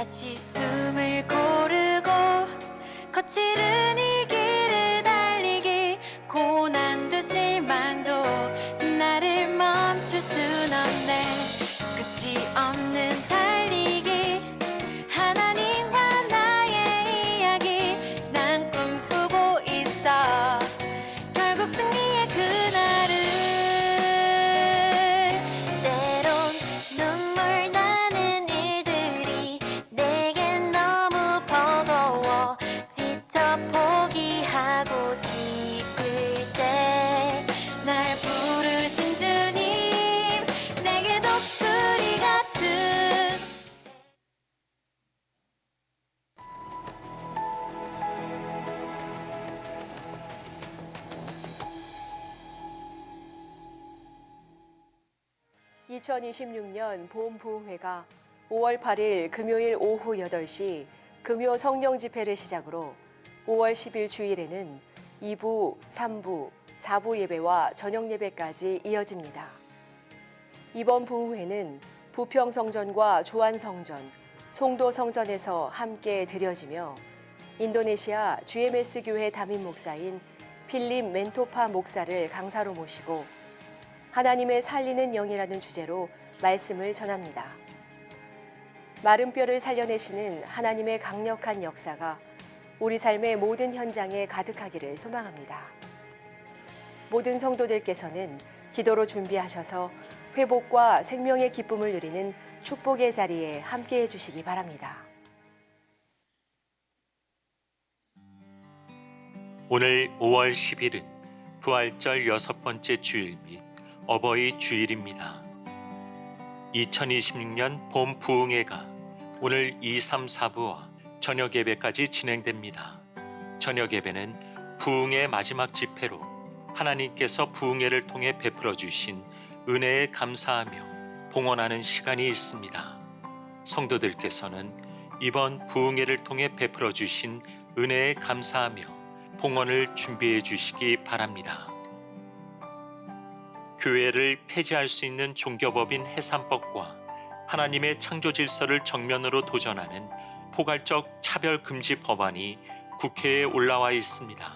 다시 숨을 고르고 거칠은 이 길을 달리기 고난도 실망도 나를 멈출 순 없네 끝이 없는 달리기 하나님과 나의 이야기 난 꿈꾸고 있어 결국 승리의 그날을 때론 눈물 나는 일들이 내겐 너무 버거워 지쳐 포기하고 싶을 때 날 부르신 주님 내게 독수리 같은 2026년 봄부흥회가 5월 8일 금요일 오후 8시 금요 성령 집회를 시작으로 5월 10일 주일에는 2부, 3부, 4부 예배와 저녁 예배까지 이어집니다. 이번 부흥회는 부평성전과 조안성전, 송도성전에서 함께 드려지며 인도네시아 GMS 교회 담임 목사인 필립 멘토파 목사를 강사로 모시고 하나님의 살리는 영이라는 주제로 말씀을 전합니다. 마른 뼈를 살려내시는 하나님의 강력한 역사가 우리 삶의 모든 현장에 가득하기를 소망합니다. 모든 성도들께서는 기도로 준비하셔서 회복과 생명의 기쁨을 누리는 축복의 자리에 함께해 주시기 바랍니다. 오늘 5월 10일은 부활절 6번째 주일 및 어버이 주일입니다. 2026년 봄 부흥회가 오늘 2, 3, 4부와 저녁 예배까지 진행됩니다. 저녁 예배는 부흥의 마지막 집회로 하나님께서 부흥회를 통해 베풀어 주신 은혜에 감사하며 봉헌하는 시간이 있습니다. 성도들께서는 이번 부흥회를 통해 베풀어 주신 은혜에 감사하며 봉헌을 준비해 주시기 바랍니다. 교회를 폐지할 수 있는 종교법인 해산법과 하나님의 창조 질서를 정면으로 도전하는 포괄적 차별 금지 법안이 국회에 올라와 있습니다.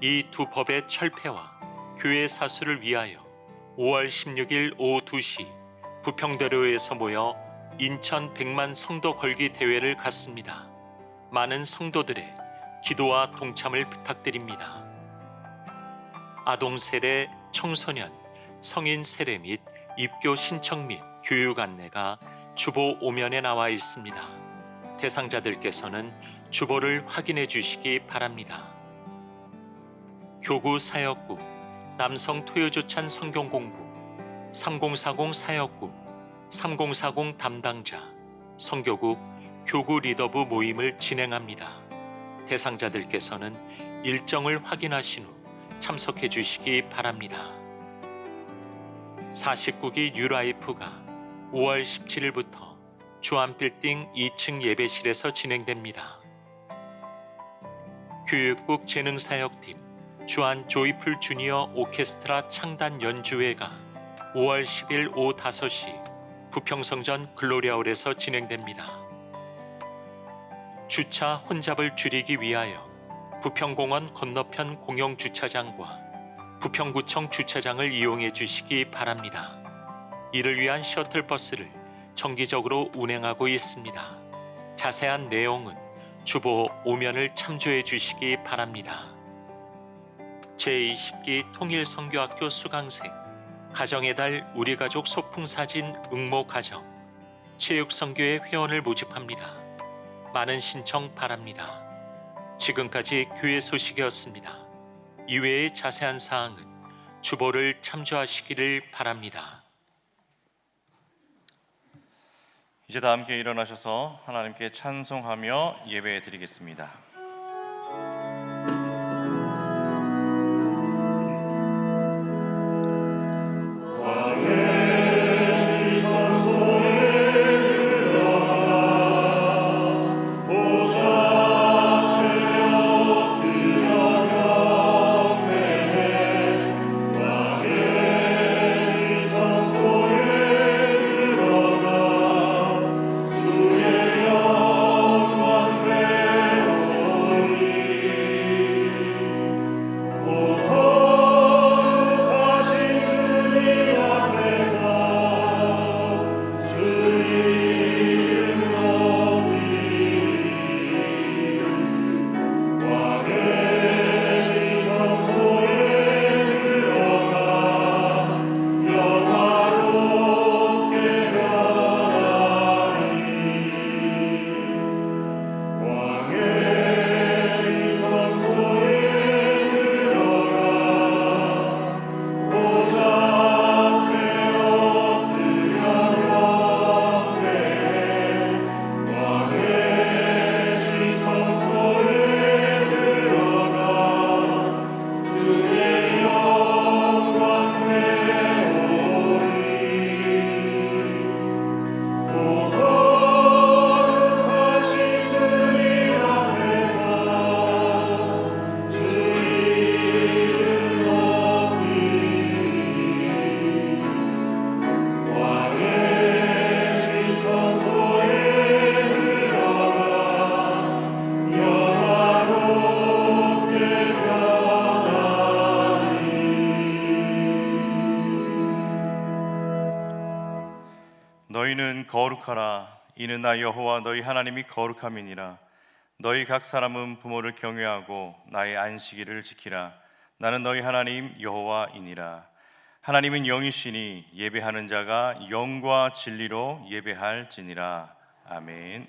이 두 법의 철폐와 교회 사수를 위하여 5월 16일 오후 2시 부평대로에서 모여 인천 100만 성도 걸기 대회를 갖습니다. 많은 성도들의 기도와 동참을 부탁드립니다. 아동 세례, 청소년, 성인 세례 및 입교 신청 및 교육 안내가 주보 5면에 나와 있습니다. 대상자들께서는 주보를 확인해 주시기 바랍니다. 교구 사역국, 남성 토요조찬 성경공부, 3040 사역국, 3040 담당자, 성교국, 교구 리더부 모임을 진행합니다. 대상자들께서는 일정을 확인하신 후 참석해 주시기 바랍니다. 49기 뉴라이프가 5월 17일부터 주안빌딩 2층 예배실에서 진행됩니다. 교육국 재능사역팀 주안 조이풀 주니어 오케스트라 창단 연주회가 5월 10일 오후 5시 부평성전 글로리아홀에서 진행됩니다. 주차 혼잡을 줄이기 위하여 부평공원 건너편 공영주차장과 부평구청 주차장을 이용해 주시기 바랍니다. 이를 위한 셔틀버스를 정기적으로 운행하고 있습니다. 자세한 내용은 주보 5면을 참조해 주시기 바랍니다. 제20기 통일선교학교 수강생, 가정의 달 우리가족 소풍사진 응모가정, 체육선교회 회원을 모집합니다. 많은 신청 바랍니다. 지금까지 교회 소식이었습니다. 이외의 자세한 사항은 주보를 참조하시기를 바랍니다. 이제 다 함께 일어나셔서 하나님께 찬송하며 예배 드리겠습니다. 주의 영 거룩하라. 이는 나 여호와 너희 하나님이 거룩함이니라. 너희 각 사람은 부모를 경외하고 나의 안식일을 지키라. 나는 너희 하나님 여호와이니라. 하나님은 영이시니 예배하는 자가 영과 진리로 예배할지니라. 아멘.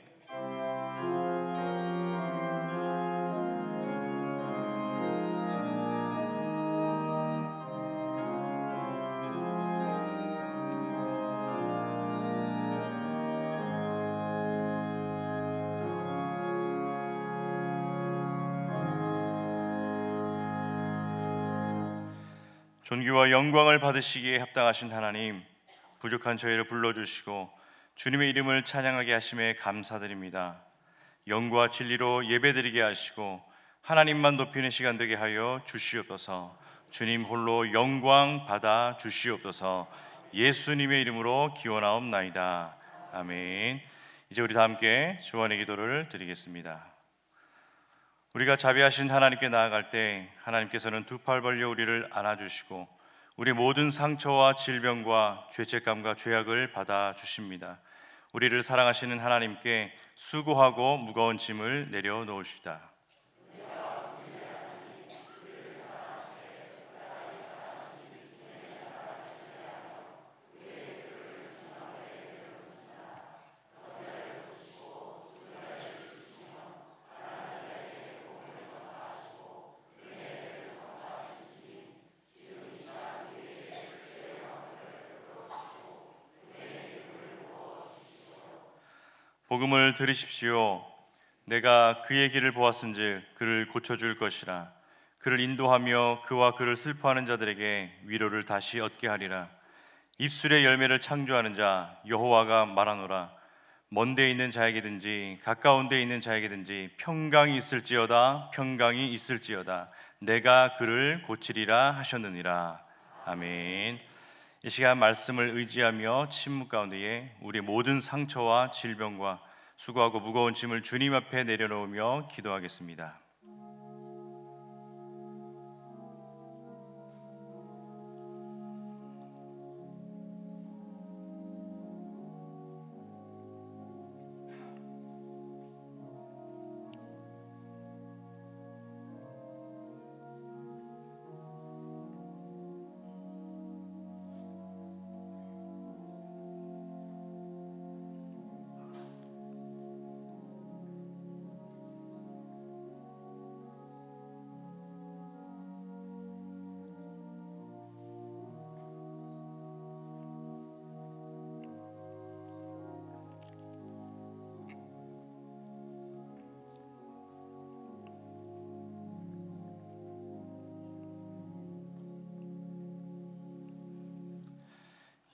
존귀와 영광을 받으시기에 합당하신 하나님, 부족한 저희를 불러주시고 주님의 이름을 찬양하게 하심에 감사드립니다. 영과 진리로 예배드리게 하시고 하나님만 높이는 시간 되게 하여 주시옵소서. 주님 홀로 영광 받아 주시옵소서. 예수님의 이름으로 기원하옵나이다. 아멘. 이제 우리 다 함께 주원의 기도를 드리겠습니다. 우리가 자비하신 하나님께 나아갈 때 하나님께서는 두 팔 벌려 우리를 안아주시고 우리 모든 상처와 질병과 죄책감과 죄악을 받아주십니다. 우리를 사랑하시는 하나님께 수고하고 무거운 짐을 내려놓으시다. 복음을 들으십시오. 내가 그의 길을 보았은즉 그를 고쳐줄 것이라. 그를 인도하며 그와 그를 슬퍼하는 자들에게 위로를 다시 얻게 하리라. 입술의 열매를 창조하는 자 여호와가 말하노라. 먼데 있는 자에게든지 가까운 데 있는 자에게든지 평강이 있을지어다. 평강이 있을지어다. 내가 그를 고치리라 하셨느니라. 아멘. 이 시간 말씀을 의지하며 침묵 가운데에 우리 모든 상처와 질병과 수고하고 무거운 짐을 주님 앞에 내려놓으며 기도하겠습니다.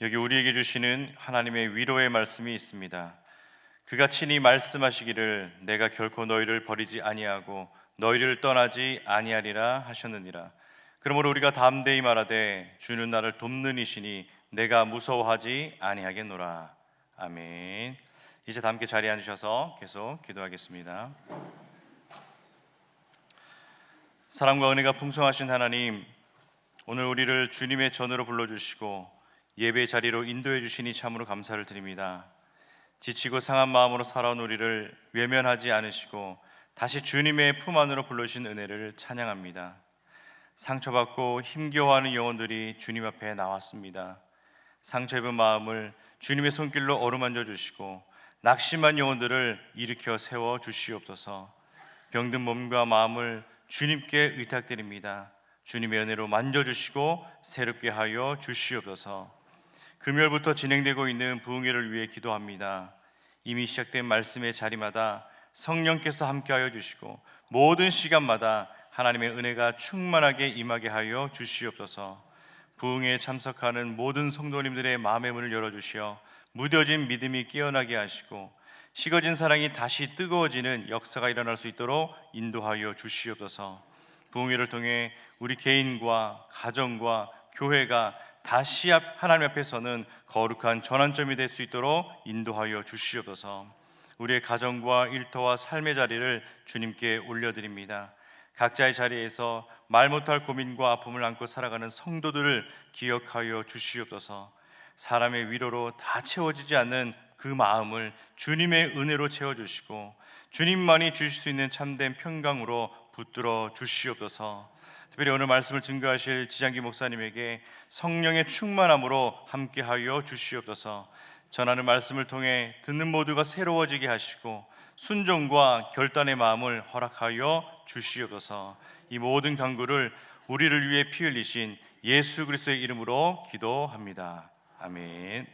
여기 우리에게 주시는 하나님의 위로의 말씀이 있습니다. 그가 친히 말씀하시기를 내가 결코 너희를 버리지 아니하고 너희를 떠나지 아니하리라 하셨느니라. 그러므로 우리가 담대히 말하되 주는 나를 돕는 이시니 내가 무서워하지 아니하겠노라. 아멘. 이제 다 함께 자리에 앉으셔서 계속 기도하겠습니다. 사랑과 은혜가 풍성하신 하나님, 오늘 우리를 주님의 전으로 불러주시고 예배 자리로 인도해 주시니 참으로 감사를 드립니다. 지치고 상한 마음으로 살아온 우리를 외면하지 않으시고 다시 주님의 품 안으로 불러주신 은혜를 찬양합니다. 상처받고 힘겨워하는 영혼들이 주님 앞에 나왔습니다. 상처 입은 마음을 주님의 손길로 어루만져 주시고 낙심한 영혼들을 일으켜 세워 주시옵소서. 병든 몸과 마음을 주님께 의탁드립니다. 주님의 은혜로 만져주시고 새롭게 하여 주시옵소서. 금요일부터 진행되고 있는 부흥회를 위해 기도합니다. 이미 시작된 말씀의 자리마다 성령께서 함께하여 주시고 모든 시간마다 하나님의 은혜가 충만하게 임하게 하여 주시옵소서. 부흥회에 참석하는 모든 성도님들의 마음의 문을 열어주시어 무뎌진 믿음이 깨어나게 하시고 식어진 사랑이 다시 뜨거워지는 역사가 일어날 수 있도록 인도하여 주시옵소서. 부흥회를 통해 우리 개인과 가정과 교회가 다시 하나님 앞에 서는 거룩한 전환점이 될 수 있도록 인도하여 주시옵소서. 우리의 가정과 일터와 삶의 자리를 주님께 올려드립니다. 각자의 자리에서 말 못할 고민과 아픔을 안고 살아가는 성도들을 기억하여 주시옵소서. 사람의 위로로 다 채워지지 않는 그 그 마음을 주님의 은혜로 채워주시고 주님만이 주실 수 있는 참된 평강으로 붙들어 주시옵소서. 특별히 오늘 말씀을 증거하실 지장기 목사님에게 성령의 충만함으로 함께하여 주시옵소서. 전하는 말씀을 통해 듣는 모두가 새로워지게 하시고 순종과 결단의 마음을 허락하여 주시옵소서. 이 모든 간구를 우리를 위해 피 흘리신 예수 그리스도의 이름으로 기도합니다. 아멘.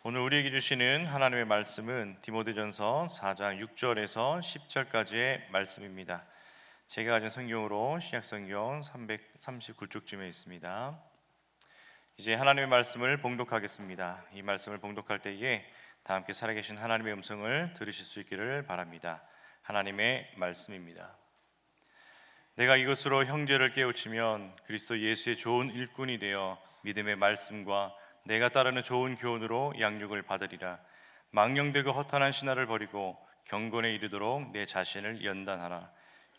오늘 우리에게 주시는 하나님의 말씀은 디모데전서 4장 6절에서 10절까지의 말씀입니다. 제가 가진 성경으로 신약성경 339쪽쯤에 있습니다. 이제 하나님의 말씀을 봉독하겠습니다. 이 말씀을 봉독할 때에 다 함께 살아계신 하나님의 음성을 들으실 수 있기를 바랍니다. 하나님의 말씀입니다. 내가 이것으로 형제를 깨우치면 그리스도 예수의 좋은 일꾼이 되어 믿음의 말씀과 내가 따르는 좋은 교훈으로 양육을 받으리라. 망령되고 허탄한 신화를 버리고 경건에 이르도록 내 자신을 연단하라.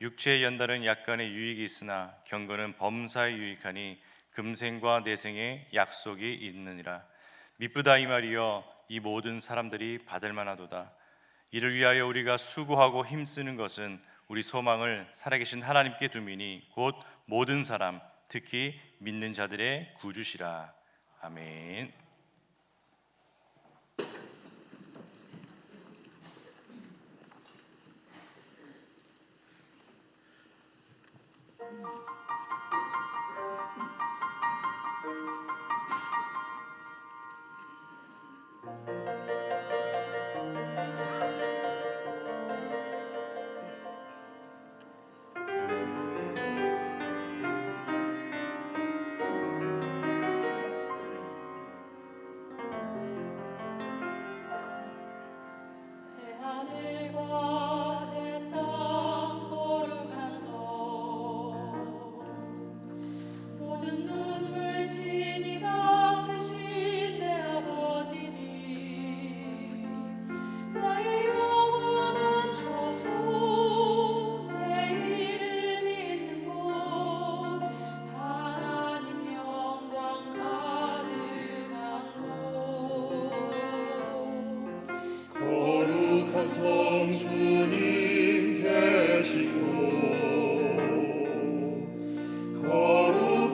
육체의 연단은 약간의 유익이 있으나 경건은 범사에 유익하니 금생과 내생에 약속이 있느니라. 미쁘다 이 말이여, 이 모든 사람들이 받을 만하도다. 이를 위하여 우리가 수고하고 힘쓰는 것은 우리 소망을 살아계신 하나님께 두미니 곧 모든 사람, 특히 믿는 자들의 구주시라. 아멘. 주님 계시고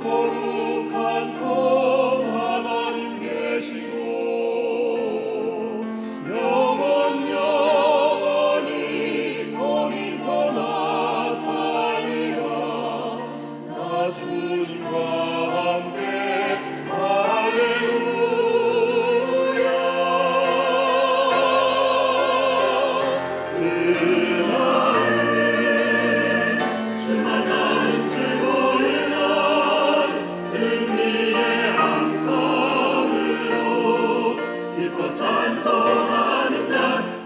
거룩한 성 하나님 계시고 영원히 거기서 나 살리라 나 주님과 함께 할렐루야 그날은 주 만나는 최고의 날 승리의 함성으로 기뻐 찬송하는 날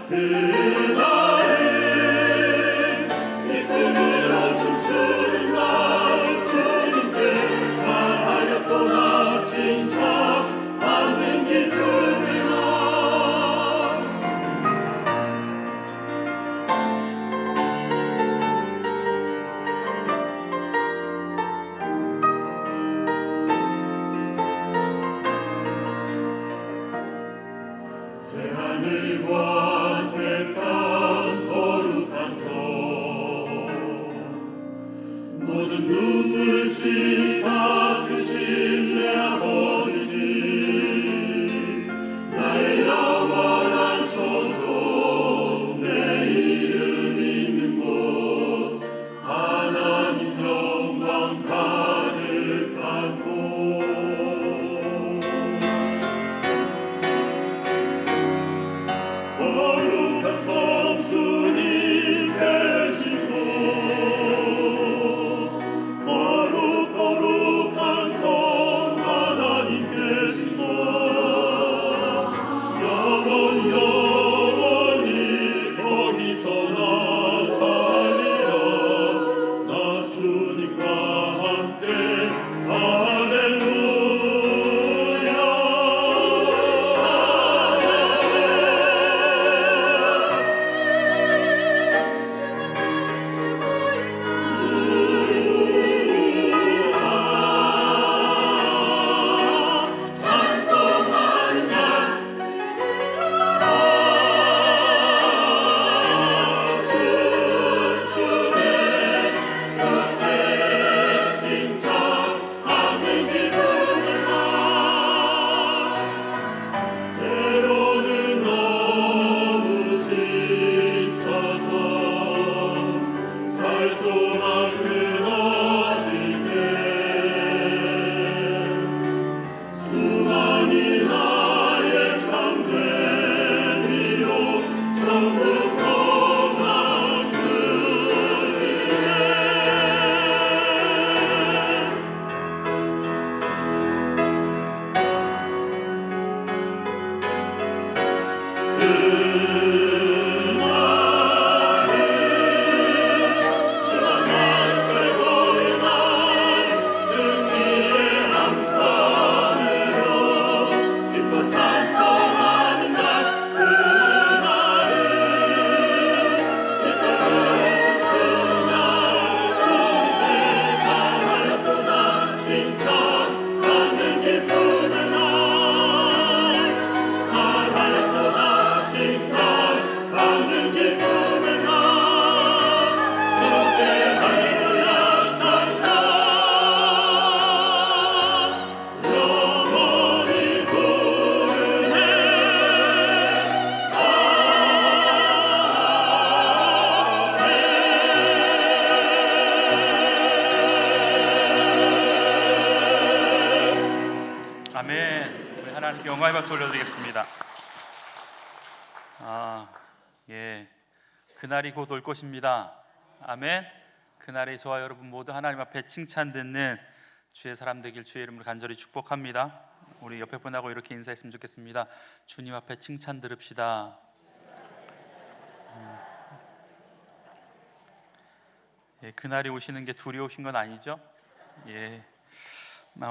그날은 기쁨으로 춤추는 날 주님께 잘하였도다 칭찬받는 기쁨의 날 새하늘과 새 땅 거룩한 성 모든 눈물이 닦으신 내 아버지지 나의 영원한 소속 내 이름 있는 곳 하나님 영광 가득한 곳 거룩한 성 주님 계시고 거룩한 성 하나님 계시고 영원히 거기서 나 살리라 나 주님과 함께 할렐루야 찬송하는 날 춤추는 주께 칭찬받는 기쁨의 날 때로는 너무 지쳐서 살 소망 끊어질 때 주만이 나의 참된 위로 천국 소망 주시네 그날은 주 만나는 최고의 날 승리의 함성으로 기뻐 찬송하는 날 그날은 기쁨으로 춤추는 날 주님께 잘하였도다 칭찬받는 기쁨의 날 잘하였도다 칭찬받는 기쁨의 날 주님께 할렐루야 찬사 영원히 부르네 아멘. 우리 하나님께 영광의 박수 올려드리겠습니다. 예, 그날이 곧 올 것입니다. 아멘. 그날에 저와 여러분 모두 하나님 앞에 칭찬 듣는 주의 사람 되길 주의 이름으로 간절히 축복합니다. 우리 옆에 분하고 이렇게 인사했으면 좋겠습니다. 주님 앞에 칭찬 들읍시다. 예, 그날이 오시는 게 두려우신 건 아니죠? 예.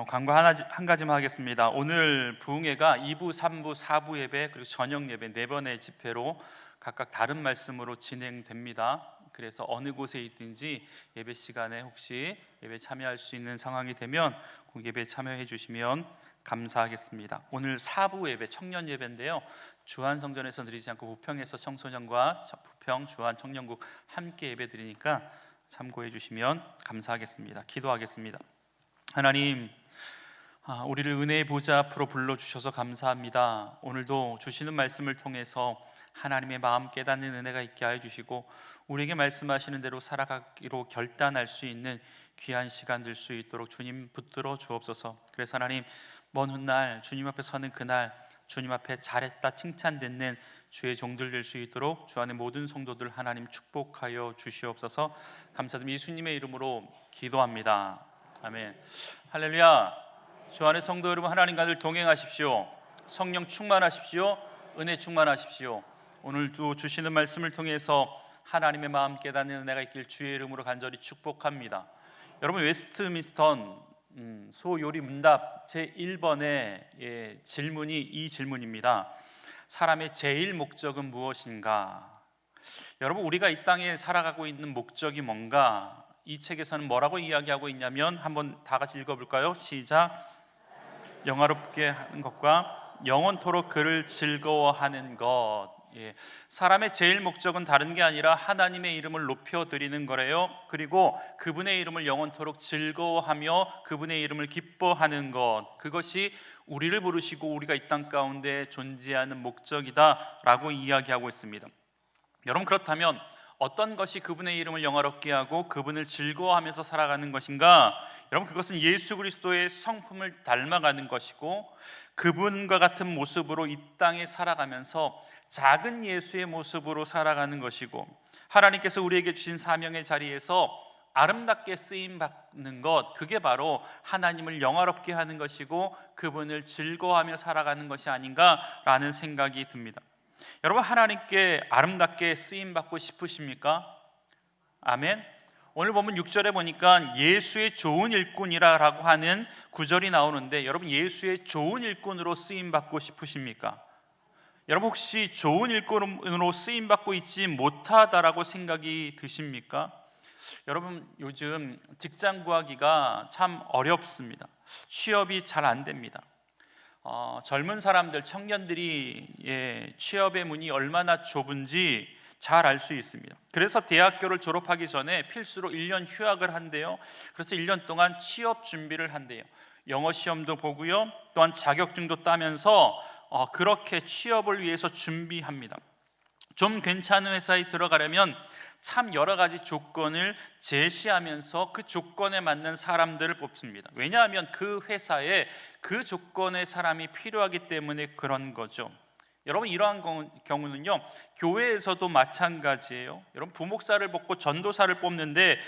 광고 한 가지만 하겠습니다. 오늘 부흥회가 2부, 3부, 4부 예배 그리고 저녁 예배 4번의 집회로 각각 다른 말씀으로 진행됩니다. 그래서 어느 곳에 있든지 예배 시간에 혹시 예배 참여할 수 있는 상황이 되면 그 예배 참여해 주시면 감사하겠습니다. 오늘 4부 예배, 청년 예배인데요, 주한성전에서 드리지 않고 부평에서 청소년과 부평 주한 청년국 함께 예배 드리니까 참고해 주시면 감사하겠습니다. 기도하겠습니다. 하나님, 우리를 은혜의 보좌 앞으로 불러주셔서 감사합니다. 오늘도 주시는 말씀을 통해서 하나님의 마음 깨닫는 은혜가 있게 하여 주시고 우리에게 말씀하시는 대로 살아가기로 결단할 수 있는 귀한 시간 될 수 있도록 주님 붙들어 주옵소서. 그래서 하나님, 먼 훗날 주님 앞에 서는 그날 주님 앞에 잘했다 칭찬듣는 주의 종들 될 수 있도록 주 안의 모든 성도들 하나님 축복하여 주시옵소서. 감사드립니다. 예수님의 이름으로 기도합니다. 아멘. 할렐루야. 주 안의 성도 여러분, 하나님과 늘 동행하십시오. 성령 충만하십시오. 은혜 충만하십시오. 오늘도 주시는 말씀을 통해서 하나님의 마음 깨닫는 은혜가 있길 주의 이름으로 간절히 축복합니다. 여러분, 웨스트민스턴 소요리 문답 제1번의 질문이 이 질문입니다. 사람의 제일 목적은 무엇인가? 여러분, 우리가 이 땅에 살아가고 있는 목적이 뭔가? 이 책에서는 뭐라고 이야기하고 있냐면 한번 다 같이 읽어볼까요? 시작. 영화롭게 하는 것과 영원토록 그를 즐거워하는 것. 사람의 제일 목적은 다른 게 아니라 하나님의 이름을 높여드리는 거래요. 그리고 그분의 이름을 영원토록 즐거워하며 그분의 이름을 기뻐하는 것, 그것이 우리를 부르시고 우리가 이 땅 가운데 존재하는 목적이다라고 이야기하고 있습니다. 여러분, 그렇다면 어떤 것이 그분의 이름을 영화롭게 하고 그분을 즐거워하면서 살아가는 것인가? 여러분, 그것은 예수 그리스도의 성품을 닮아가는 것이고 그분과 같은 모습으로 이 땅에 살아가면서 작은 예수의 모습으로 살아가는 것이고, 하나님께서 우리에게 주신 사명의 자리에서 아름답게 쓰임 받는 것, 그게 바로 하나님을 영화롭게 하는 것이고 그분을 즐거워하며 살아가는 것이 아닌가라는 생각이 듭니다. 여러분, 하나님께 아름답게 쓰임 받고 싶으십니까? 아멘. 오늘 보면 6절에 보니까 예수의 좋은 일꾼이라고 하는 구절이 나오는데, 여러분, 예수의 좋은 일꾼으로 쓰임 받고 싶으십니까? 여러분, 혹시 좋은 일꾼으로 쓰임 받고 있지 못하다라고 생각이 드십니까? 여러분, 요즘 직장 구하기가 참 어렵습니다. 취업이 잘 안 됩니다. 젊은 사람들, 청년들이 취업의 문이 얼마나 좁은지 잘 알 수 있습니다. 그래서 대학교를 졸업하기 전에 필수로 1년 휴학을 한대요. 그래서 1년 동안 취업 준비를 한대요. 영어 시험도 보고요, 또한 자격증도 따면서 그렇게 취업을 위해서 준비합니다. 좀 괜찮은 회사에 들어가려면 참 여러 가지 조건을 제시하면서 그 조건에 맞는 사람들을 뽑습니다. 왜냐하면 그 회사에 그 조건의 사람이 필요하기 때문에 그런 거죠. 여러분, 이러한 경우는요, 교회에서도 마찬가지예요. 여러분, 부목사를 뽑고 전도사를 뽑는데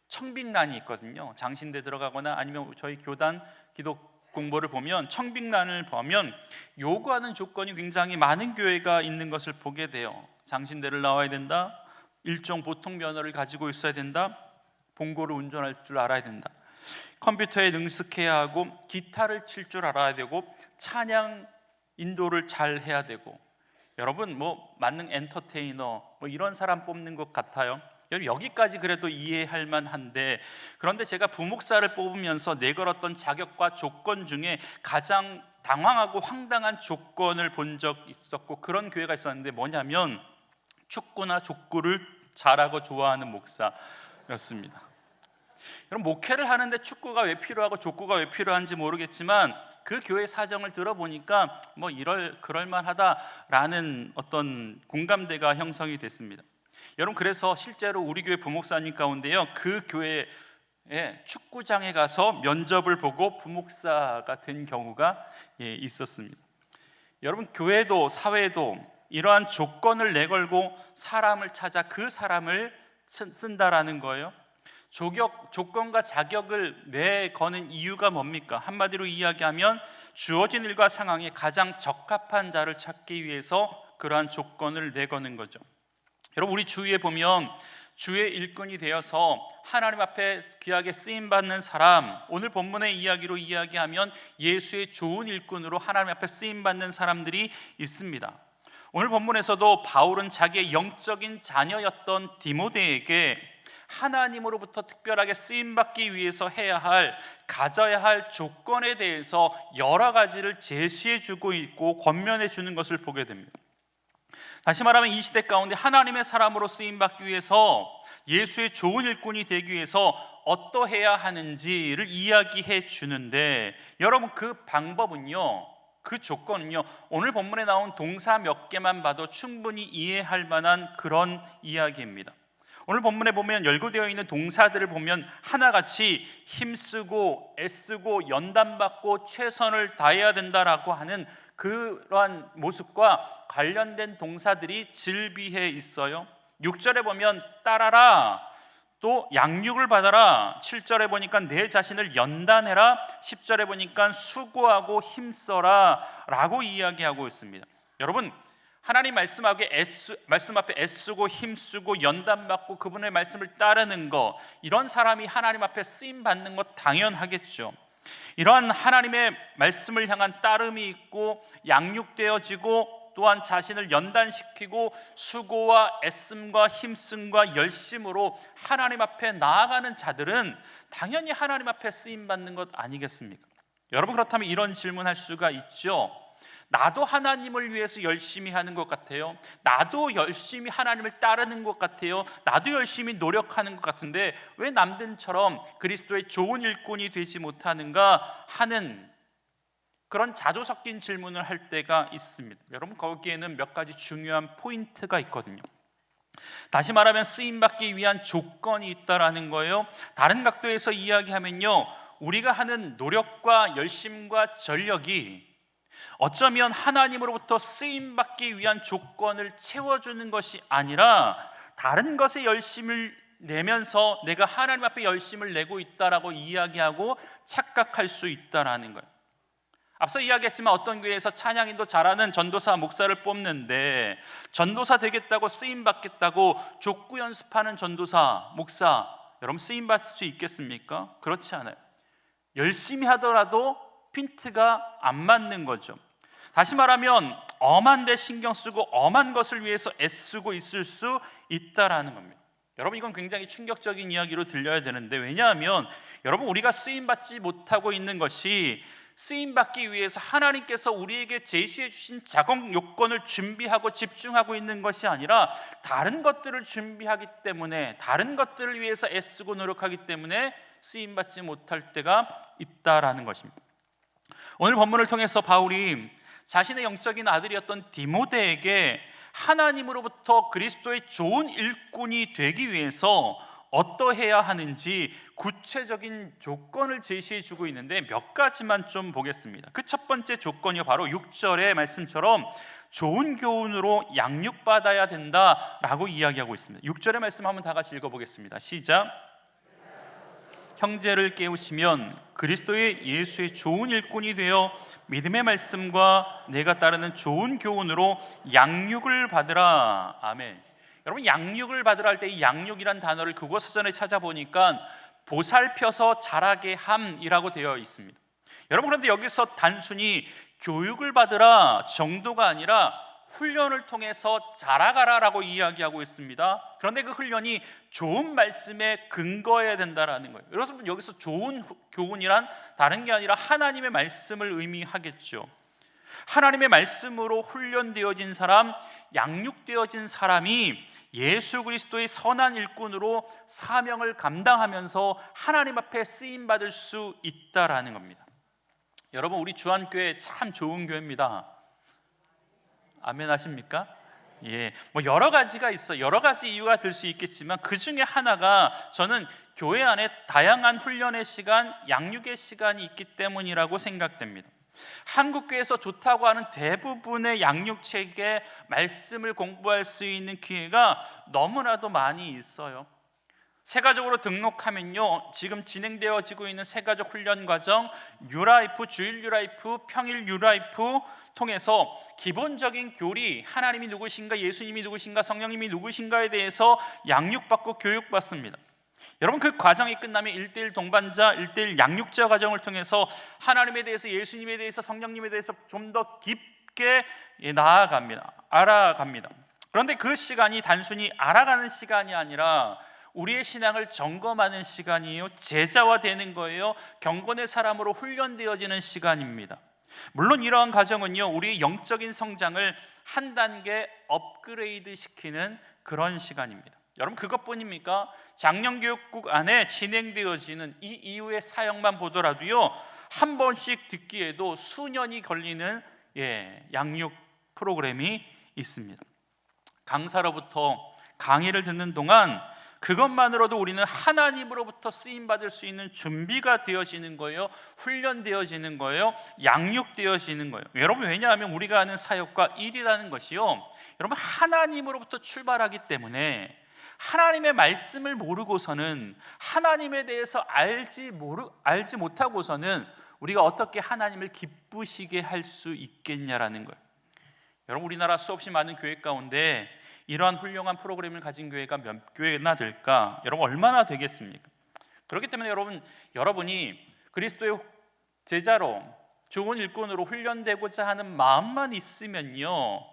청빙란이 있거든요. 장신대 들어가거나 아니면 저희 교단 기독 공부를 보면 청빙란을 보면 요구하는 조건이 굉장히 많은 교회가 있는 것을 보게 돼요. 장신대를 나와야 된다, 일종 보통 면허를 가지고 있어야 된다, 봉고를 운전할 줄 알아야 된다, 컴퓨터에 능숙해야 하고 기타를 칠 줄 알아야 되고 찬양 인도를 잘 해야 되고, 여러분, 만능 엔터테이너 이런 사람 뽑는 것 같아요. 여기까지 그래도 이해할 만한데, 그런데 제가 부목사를 뽑으면서 내걸었던 자격과 조건 중에 가장 당황하고 황당한 조건을 본 적 있었고, 그런 교회가 있었는데 뭐냐면 축구나 족구를 잘하고 좋아하는 목사였습니다. 여러분, 목회를 하는데 축구가 왜 필요하고 족구가 왜 필요한지 모르겠지만 그 교회 사정을 들어보니까 그럴만하다라는 어떤 공감대가 형성이 됐습니다. 여러분, 그래서 실제로 우리 교회 부목사님 가운데요, 그 교회에 축구장에 가서 면접을 보고 부목사가 된 경우가 있었습니다. 여러분, 교회도 사회도 이러한 조건을 내걸고 사람을 찾아 그 사람을 쓴다라는 거예요. 조건과 자격을 내거는 이유가 뭡니까? 한마디로 이야기하면 주어진 일과 상황에 가장 적합한 자를 찾기 위해서 그러한 조건을 내거는 거죠. 여러분, 우리 주위에 보면 주의 일꾼이 되어서 하나님 앞에 귀하게 쓰임받는 사람, 오늘 본문의 이야기로 이야기하면 예수의 좋은 일꾼으로 하나님 앞에 쓰임받는 사람들이 있습니다. 오늘 본문에서도 바울은 자기의 영적인 자녀였던 디모데에게 하나님으로부터 특별하게 쓰임받기 위해서 해야 할, 가져야 할 조건에 대해서 여러 가지를 제시해 주고 있고 권면해 주는 것을 보게 됩니다. 다시 말하면 이 시대 가운데 하나님의 사람으로 쓰임받기 위해서, 예수의 좋은 일꾼이 되기 위해서 어떠해야 하는지를 이야기해 주는데, 여러분 그 방법은요, 그 조건은요, 오늘 본문에 나온 동사 몇 개만 봐도 충분히 이해할 만한 그런 이야기입니다. 오늘 본문에 보면 열거되어 있는 동사들을 보면 하나같이 힘쓰고 애쓰고 연단받고 최선을 다해야 된다라고 하는 그러한 모습과 관련된 동사들이 질비해 있어요. 6절에 보면 따라라, 또 양육을 받아라, 7절에 보니까 내 자신을 연단해라, 10절에 보니까 수고하고 힘써라 라고 이야기하고 있습니다. 여러분, 하나님 말씀 앞에 애쓰고 힘쓰고 연단받고 그분의 말씀을 따르는 것, 이런 사람이 하나님 앞에 쓰임받는 것 당연하겠죠. 이러한 하나님의 말씀을 향한 따름이 있고 양육되어지고 또한 자신을 연단시키고 수고와 애씀과 힘씀과 열심으로 하나님 앞에 나아가는 자들은 당연히 하나님 앞에 쓰임받는 것 아니겠습니까? 여러분, 그렇다면 이런 질문할 수가 있죠. 나도 하나님을 위해서 열심히 하는 것 같아요. 나도 열심히 하나님을 따르는 것 같아요. 나도 열심히 노력하는 것 같은데 왜 남들처럼 그리스도의 좋은 일꾼이 되지 못하는가 하는 그런 자조 섞인 질문을 할 때가 있습니다. 여러분, 거기에는 몇 가지 중요한 포인트가 있거든요. 다시 말하면 쓰임받기 위한 조건이 있다라는 거예요. 다른 각도에서 이야기하면요, 우리가 하는 노력과 열심과 전력이 어쩌면 하나님으로부터 쓰임받기 위한 조건을 채워주는 것이 아니라 다른 것에 열심을 내면서 내가 하나님 앞에 열심을 내고 있다라고 이야기하고 착각할 수 있다라는 거예요. 앞서 이야기했지만 어떤 교회에서 찬양인도 잘하는 전도사 목사를 뽑는데 전도사 되겠다고 쓰임받겠다고 족구 연습하는 전도사 목사, 여러분 쓰임받을 수 있겠습니까? 그렇지 않아요. 열심히 하더라도 핀트가 안 맞는 거죠. 다시 말하면 엄한 데 신경 쓰고 엄한 것을 위해서 애쓰고 있을 수 있다라는 겁니다. 여러분, 이건 굉장히 충격적인 이야기로 들려야 되는데, 왜냐하면 여러분, 우리가 쓰임받지 못하고 있는 것이 쓰임받기 위해서 하나님께서 우리에게 제시해 주신 작업 요건을 준비하고 집중하고 있는 것이 아니라 다른 것들을 준비하기 때문에, 다른 것들을 위해서 애쓰고 노력하기 때문에 쓰임받지 못할 때가 있다라는 것입니다. 오늘 본문을 통해서 바울이 자신의 영적인 아들이었던 디모데에게 하나님으로부터 그리스도의 좋은 일꾼이 되기 위해서 어떠해야 하는지 구체적인 조건을 제시해 주고 있는데 몇 가지만 좀 보겠습니다. 그 첫 번째 조건이 바로 6절의 말씀처럼 좋은 교훈으로 양육받아야 된다라고 이야기하고 있습니다. 6절의 말씀 한번 다 같이 읽어보겠습니다. 시작. 형제를 깨우치면 그리스도의 예수의 좋은 일꾼이 되어 믿음의 말씀과 내가 따르는 좋은 교훈으로 양육을 받으라. 아멘. 여러분, 양육을 받으라 할 때 이 양육이란 단어를 국어 사전에 찾아보니까 보살펴서 자라게 함이라고 되어 있습니다. 여러분, 그런데 여기서 단순히 교육을 받으라 정도가 아니라 훈련을 통해서 자라가라라고 이야기하고 있습니다. 그런데 그 훈련이 좋은 말씀에 근거해야 된다라는 거예요. 여러분, 여기서 좋은 교훈이란 다른 게 아니라 하나님의 말씀을 의미하겠죠. 하나님의 말씀으로 훈련되어진 사람, 양육되어진 사람이 예수 그리스도의 선한 일꾼으로 사명을 감당하면서 하나님 앞에 쓰임 받을 수 있다라는 겁니다. 여러분, 우리 주안교회 참 좋은 교회입니다. 아멘 하십니까? 예, 뭐 여러 가지가 있어. 여러 가지 이유가 들 수 있겠지만 그 중에 하나가 저는 교회 안에 다양한 훈련의 시간, 양육의 시간이 있기 때문이라고 생각됩니다. 한국교회에서 좋다고 하는 대부분의 양육책의 말씀을 공부할 수 있는 기회가 너무나도 많이 있어요. 세가족으로 등록하면요, 지금 진행되어지고 있는 세가족 훈련 과정, 뉴라이프, 주일 뉴라이프, 평일 뉴라이프 통해서 기본적인 교리, 하나님이 누구신가, 예수님이 누구신가, 성령님이 누구신가에 대해서 양육받고 교육받습니다. 여러분, 그 과정이 끝나면 1:1 동반자, 1:1 양육자 과정을 통해서 하나님에 대해서, 예수님에 대해서, 성령님에 대해서 좀 더 깊게 나아갑니다. 알아갑니다. 그런데 그 시간이 단순히 알아가는 시간이 아니라 우리의 신앙을 점검하는 시간이에요. 제자화 되는 거예요. 경건의 사람으로 훈련되어지는 시간입니다. 물론 이러한 과정은요, 우리의 영적인 성장을 한 단계 업그레이드 시키는 그런 시간입니다. 여러분, 그것뿐입니까? 작년교육국 안에 진행되어지는 이 이후의 사역만 보더라도요, 한 번씩 듣기에도 수년이 걸리는 양육 프로그램이 있습니다. 강사로부터 강의를 듣는 동안 그것만으로도 우리는 하나님으로부터 쓰임받을 수 있는 준비가 되어지는 거예요. 훈련되어지는 거예요. 양육되어지는 거예요. 여러분, 왜냐하면 우리가 하는 사역과 일이라는 것이요, 여러분, 하나님으로부터 출발하기 때문에 하나님의 말씀을 모르고서는, 하나님에 대해서 알지 못하고서는 우리가 어떻게 하나님을 기쁘시게 할 수 있겠냐라는 거예요. 여러분, 우리나라 수없이 많은 교회 가운데 이러한 훌륭한 프로그램을 가진 교회가 몇 교회나 될까? 여러분, 얼마나 되겠습니까? 그렇기 때문에 여러분이 그리스도의 제자로, 좋은 일꾼으로 훈련되고자 하는 마음만 있으면요,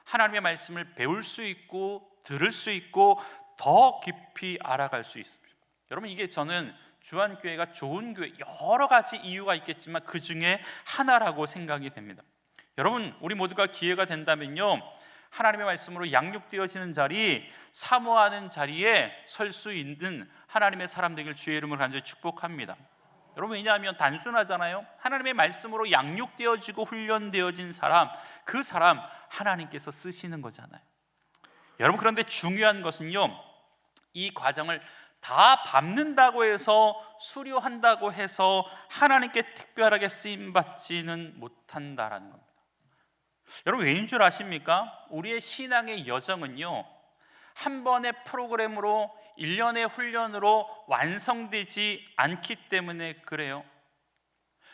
하나님의 말씀을 배울 수 있고 들을 수 있고 더 깊이 알아갈 수 있습니다. 여러분, 이게 저는 주한교회가 좋은 교회, 여러 가지 이유가 있겠지만 그 중에 하나라고 생각이 됩니다. 여러분, 우리 모두가 기회가 된다면요, 하나님의 말씀으로 양육되어지는 자리, 사모하는 자리에 설 수 있는 하나님의 사람 되길 주의 이름으로 간절히 축복합니다. 여러분, 왜냐하면 단순하잖아요. 하나님의 말씀으로 양육되어지고 훈련되어진 사람, 그 사람 하나님께서 쓰시는 거잖아요. 여러분, 그런데 중요한 것은요, 이 과정을 다 밟는다고 해서, 수료한다고 해서 하나님께 특별하게 쓰임받지는 못한다라는 겁니다. 여러분, 왜인 줄 아십니까? 우리의 신앙의 여정은요, 한 번의 프로그램으로 1년의 훈련으로 완성되지 않기 때문에 그래요.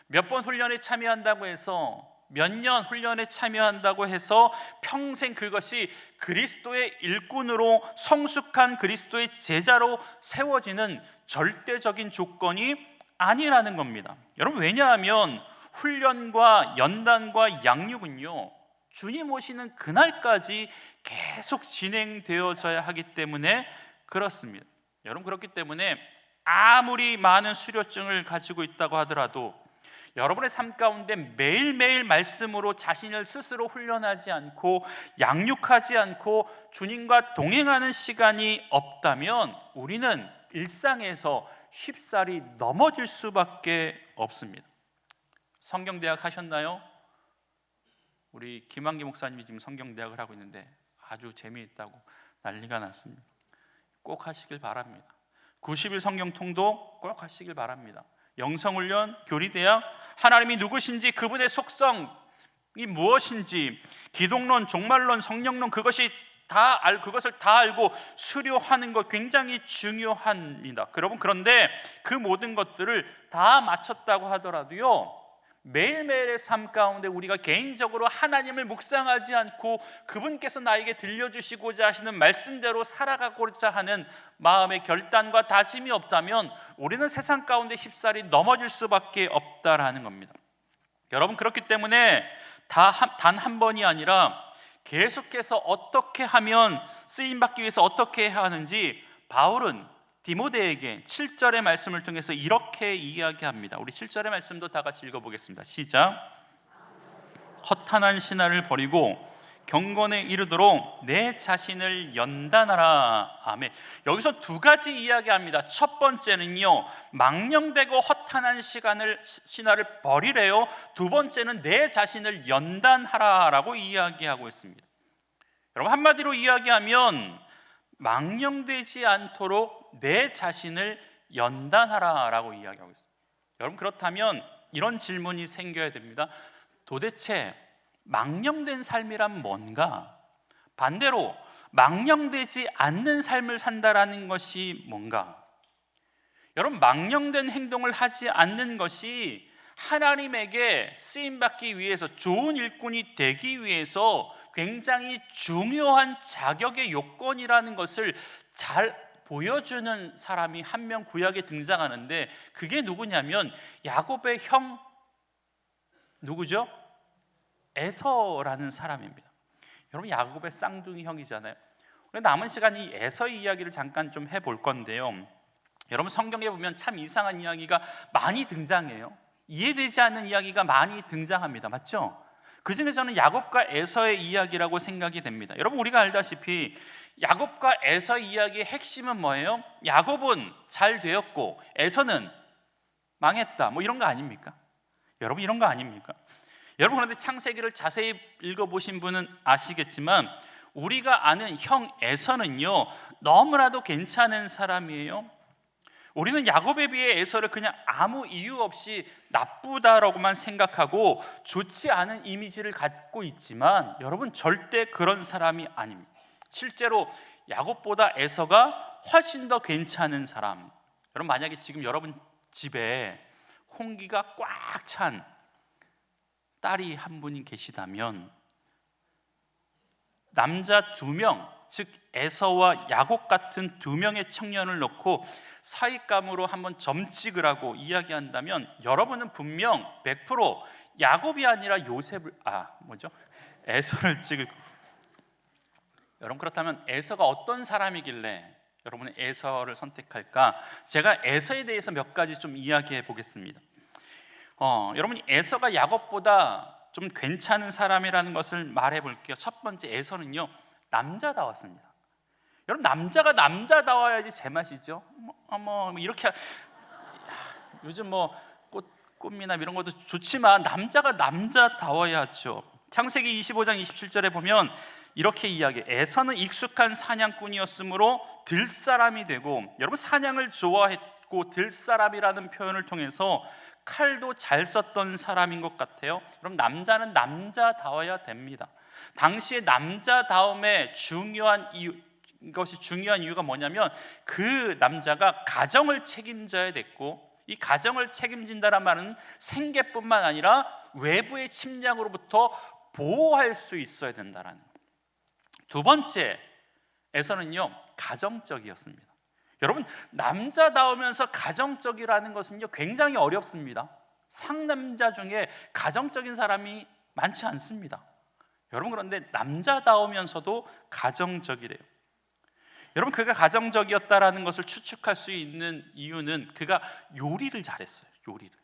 몇 번 훈련에 참여한다고 해서, 몇 년 훈련에 참여한다고 해서 평생 그것이 그리스도의 일꾼으로, 성숙한 그리스도의 제자로 세워지는 절대적인 조건이 아니라는 겁니다. 여러분, 왜냐하면 훈련과 연단과 양육은요, 주님 오시는 그날까지 계속 진행되어져야 하기 때문에 그렇습니다. 여러분, 그렇기 때문에 아무리 많은 수료증을 가지고 있다고 하더라도 여러분의 삶 가운데 매일매일 말씀으로 자신을 스스로 훈련하지 않고 양육하지 않고 주님과 동행하는 시간이 없다면 우리는 일상에서 쉽사리 넘어질 수밖에 없습니다. 성경대학 하셨나요? 우리 김한기 목사님이 지금 성경대학을 하고 있는데 아주 재미있다고 난리가 났습니다. 꼭 하시길 바랍니다. 90일 성경통도 꼭 하시길 바랍니다. 영성훈련, 교리대학, 하나님이 누구신지, 그분의 속성이 무엇인지, 기독론, 종말론, 성령론, 그것을 다 알고 수료하는 것 굉장히 중요합니다. 여러분, 그런데 그 모든 것들을 다 마쳤다고 하더라도요, 매일매일의 삶 가운데 우리가 개인적으로 하나님을 묵상하지 않고 그분께서 나에게 들려주시고자 하시는 말씀대로 살아가고자 하는 마음의 결단과 다짐이 없다면 우리는 세상 가운데 쉽사리 넘어질 수밖에 없다라는 겁니다. 여러분, 그렇기 때문에 단 한 번이 아니라 계속해서 어떻게 하면 쓰임받기 위해서 어떻게 해야 하는지 바울은 디모데에게 7절의 말씀을 통해서 이렇게 이야기합니다. 우리 7절의 말씀도 다 같이 읽어보겠습니다. 시작. 허탄한 신화를 버리고 경건에 이르도록 내 자신을 연단하라. 아멘. 여기서 두 가지 이야기합니다. 첫 번째는요, 망령되고 허탄한 신화를 버리래요. 두 번째는 내 자신을 연단하라라고 이야기하고 있습니다. 여러분, 한마디로 이야기하면 망령되지 않도록 내 자신을 연단하라라고 이야기하고 있습니다. 여러분, 그렇다면 이런 질문이 생겨야 됩니다. 도대체 망령된 삶이란 뭔가? 반대로 망령되지 않는 삶을 산다라는 것이 뭔가? 여러분, 망령된 행동을 하지 않는 것이 하나님에게 쓰임받기 위해서, 좋은 일꾼이 되기 위해서 굉장히 중요한 자격의 요건이라는 것을 잘 보여주는 사람이 한 명 구약에 등장하는데, 그게 누구냐면 야곱의 형, 누구죠? 에서라는 사람입니다. 여러분, 야곱의 쌍둥이 형이잖아요. 남은 시간 이 에서의 이야기를 잠깐 좀 해볼 건데요. 여러분 성경에 보면 참 이상한 이야기가 많이 등장해요. 이해되지 않는 이야기가 많이 등장합니다. 맞죠? 그중에 저는 야곱과 에서의 이야기라고 생각이 됩니다. 여러분 우리가 알다시피 야곱과 에서의 이야기의 핵심은 뭐예요? 야곱은 잘 되었고 에서는 망했다. 뭐 이런 거 아닙니까? 여러분 이런 거 아닙니까? 여러분 그런데 창세기를 자세히 읽어보신 분은 아시겠지만 우리가 아는 형 에서는요 너무나도 괜찮은 사람이에요. 우리는 야곱에 비해 에서를 그냥 아무 이유 없이 나쁘다라고만 생각하고 좋지 않은 이미지를 갖고 있지만 여러분 절대 그런 사람이 아닙니다. 실제로 야곱보다 에서가 훨씬 더 괜찮은 사람. 여러분 만약에 지금 여러분 집에 홍기가 꽉 찬 딸이 한 분이 계시다면 남자 2명, 즉 에서와 야곱 같은 2명의 청년을 놓고 사윗감으로 한번 점 찍으라고 이야기한다면 여러분은 분명 100% 야곱이 아니라 요셉을 에서를 찍을. 여러분 그렇다면 에서가 어떤 사람이길래 여러분은 에서를 선택할까? 제가 에서에 대해서 몇 가지 좀 이야기해 보겠습니다. 여러분이 에서가 야곱보다 좀 괜찮은 사람이라는 것을 말해 볼게요. 첫 번째, 에서는요 남자다웠습니다. 여러분 남자가 남자다워야지 제맛이죠. 뭐 이렇게 요즘 뭐 꽃미남 이런 것도 좋지만 남자가 남자다워야죠. 창세기 25장 27절에 보면 이렇게 이야기해. 에서는 익숙한 사냥꾼이었으므로 들사람이 되고, 여러분 사냥을 좋아했고 들사람이라는 표현을 통해서 칼도 잘 썼던 사람인 것 같아요. 그럼 남자는 남자다워야 됩니다. 당시의 남자다움의 중요한 이유가 뭐냐면 그 남자가 가정을 책임져야 됐고, 이 가정을 책임진다는 말은 생계뿐만 아니라 외부의 침략으로부터 보호할 수 있어야 된다라는 거예요. 두 번째에서는요 가정적이었습니다. 여러분 남자다우면서 가정적이라는 것은요 굉장히 어렵습니다. 상남자 중에 가정적인 사람이 많지 않습니다. 여러분 그런데 남자다우면서도 가정적이래요. 여러분 그가 가정적이었다라는 것을 추측할 수 있는 이유는 그가 요리를 잘했어요. 요리를.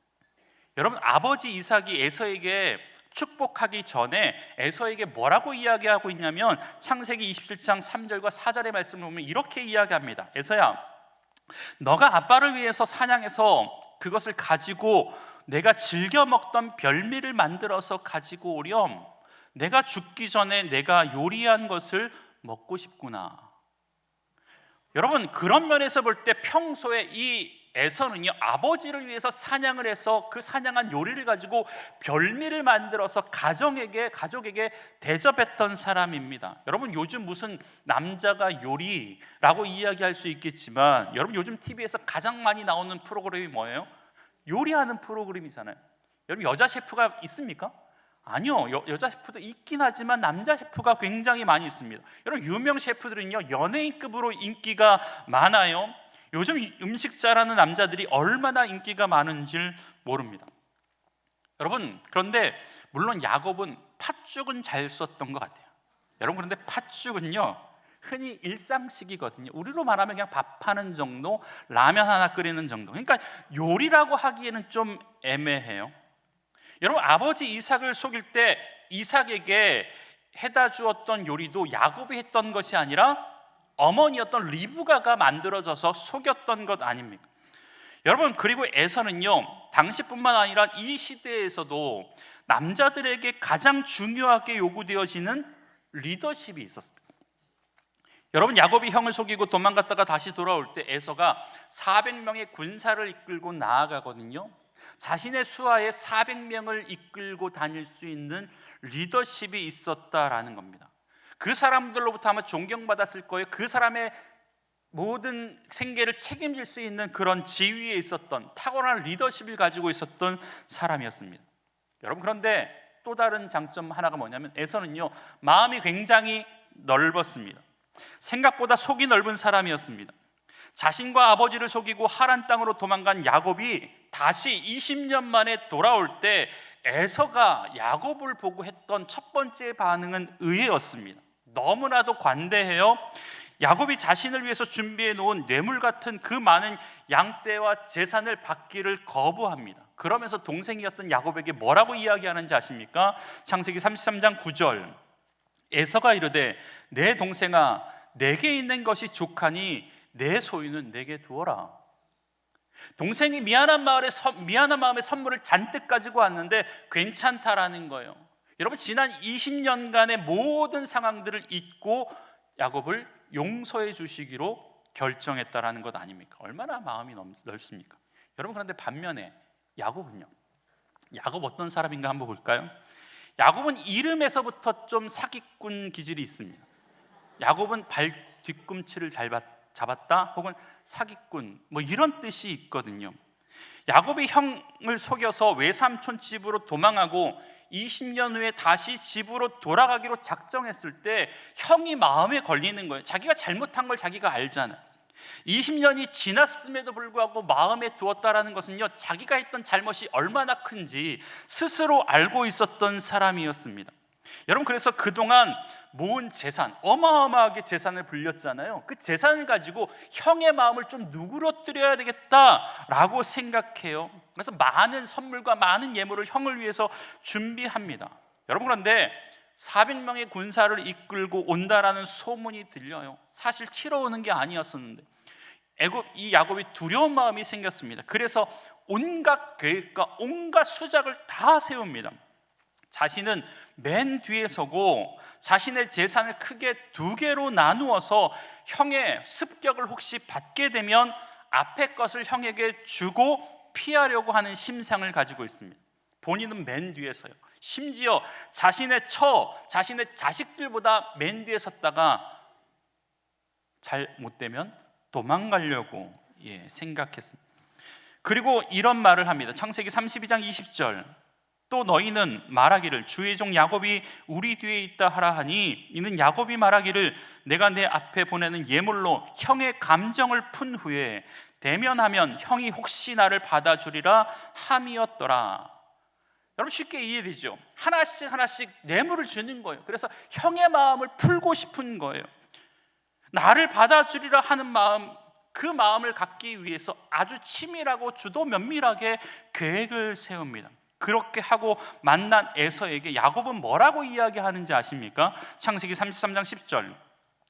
여러분 아버지 이삭이 에서에게 축복하기 전에 에서에게 뭐라고 이야기하고 있냐면 창세기 27장 3절과 4절의 말씀을 보면 이렇게 이야기합니다. 에서야, 너가 아빠를 위해서 사냥해서 그것을 가지고 내가 즐겨 먹던 별미를 만들어서 가지고 오렴. 내가 죽기 전에 내가 요리한 것을 먹고 싶구나. 여러분 그런 면에서 볼 때 평소에 이 에서는요 아버지를 위해서 사냥을 해서 그 사냥한 요리를 가지고 별미를 만들어서 가족에게 대접했던 사람입니다. 여러분 요즘 무슨 남자가 요리라고 이야기할 수 있겠지만 여러분 요즘 TV에서 가장 많이 나오는 프로그램이 뭐예요? 요리하는 프로그램이잖아요. 여러분 여자 셰프가 있습니까? 아니요. 여자 셰프도 있긴 하지만 남자 셰프가 굉장히 많이 있습니다. 여러분 유명 셰프들은요 연예인급으로 인기가 많아요. 요즘 음식 잘하는 남자들이 얼마나 인기가 많은지 모릅니다. 여러분 그런데 물론 야곱은 팥죽은 잘 썼던 것 같아요. 여러분 그런데 팥죽은요 흔히 일상식이거든요. 우리로 말하면 그냥 밥하는 정도, 라면 하나 끓이는 정도. 그러니까 요리라고 하기에는 좀 애매해요. 여러분 아버지 이삭을 속일 때 이삭에게 해다 주었던 요리도 야곱이 했던 것이 아니라 어머니였던 리브가가 만들어져서 속였던 것 아닙니까? 여러분 그리고 에서는요 당시뿐만 아니라 이 시대에서도 남자들에게 가장 중요하게 요구되어지는 리더십이 있었습니다. 여러분 야곱이 형을 속이고 도망갔다가 다시 돌아올 때 에서가 400명의 군사를 이끌고 나아가거든요. 자신의 수하에 400명을 이끌고 다닐 수 있는 리더십이 있었다라는 겁니다. 그 사람들로부터 아마 존경받았을 거예요. 그 사람의 모든 생계를 책임질 수 있는 그런 지위에 있었던 탁월한 리더십을 가지고 있었던 사람이었습니다. 여러분 그런데 또 다른 장점 하나가 뭐냐면 에서는요 마음이 굉장히 넓었습니다. 생각보다 속이 넓은 사람이었습니다. 자신과 아버지를 속이고 하란 땅으로 도망간 야곱이 다시 20년 만에 돌아올 때 에서가 야곱을 보고 했던 첫 번째 반응은 의외였습니다. 너무나도 관대해요. 야곱이 자신을 위해서 준비해 놓은 뇌물 같은 그 많은 양떼와 재산을 받기를 거부합니다. 그러면서 동생이었던 야곱에게 뭐라고 이야기하는지 아십니까? 창세기 33장 9절. 에서가 이르되 내 동생아 내게 있는 것이 족하니 내 소유는 내게 두어라. 동생이 미안한 마음에 선물을 잔뜩 가지고 왔는데 괜찮다라는 거예요. 여러분, 지난 20년간의 모든 상황들을 잊고 야곱을 용서해 주시기로 결정했다라는 것 아닙니까? 얼마나 마음이 넓습니까? 여러분, 그런데 반면에 야곱은요, 야곱 어떤 사람인가 한번 볼까요? 야곱은 이름에서부터 좀 사기꾼 기질이 있습니다. 야곱은 발 뒤꿈치를 잘 잡았다 혹은 사기꾼 뭐 이런 뜻이 있거든요. 야곱이 형을 속여서 외삼촌 집으로 도망하고 20년 후에 다시 집으로 돌아가기로 작정했을 때 형이 마음에 걸리는 거예요. 자기가 잘못한 걸 자기가 알잖아요. 20년이 지났음에도 불구하고 마음에 두었다라는 것은요, 자기가 했던 잘못이 얼마나 큰지 스스로 알고 있었던 사람이었습니다. 여러분, 그래서 그동안 모은 재산, 어마어마하게 재산을 불렸잖아요. 그 재산을 가지고 형의 마음을 좀 누그러뜨려야 되겠다라고 생각해요. 그래서 많은 선물과 많은 예물을 형을 위해서 준비합니다. 여러분, 그런데 400명의 군사를 이끌고 온다라는 소문이 들려요. 사실 치러 오는 게 아니었었는데 이 야곱이 두려운 마음이 생겼습니다. 그래서 온갖 계획과 온갖 수작을 다 세웁니다. 자신은 맨 뒤에 서고 자신의 재산을 크게 2개로 나누어서 형의 습격을 혹시 받게 되면 앞에 것을 형에게 주고 피하려고 하는 심상을 가지고 있습니다. 본인은 맨 뒤에 서요. 심지어 자신의 자신의 자식들보다 맨 뒤에 섰다가 잘못되면 도망가려고 생각했습니다. 그리고 이런 말을 합니다. 창세기 32장 20절. 또 너희는 말하기를 주의 종 야곱이 우리 뒤에 있다 하라 하니 이는 야곱이 말하기를 내가 내 앞에 보내는 예물로 형의 감정을 푼 후에 대면하면 형이 혹시 나를 받아주리라 함이었더라. 여러분, 쉽게 이해되죠? 하나씩 뇌물을 주는 거예요. 그래서 형의 마음을 풀고 싶은 거예요. 나를 받아주리라 하는 마음, 그 마음을 갖기 위해서 아주 치밀하고 주도 면밀하게 계획을 세웁니다. 그렇게 하고 만난 에서에게 야곱은 뭐라고 이야기하는지 아십니까? 창세기 33장 10절.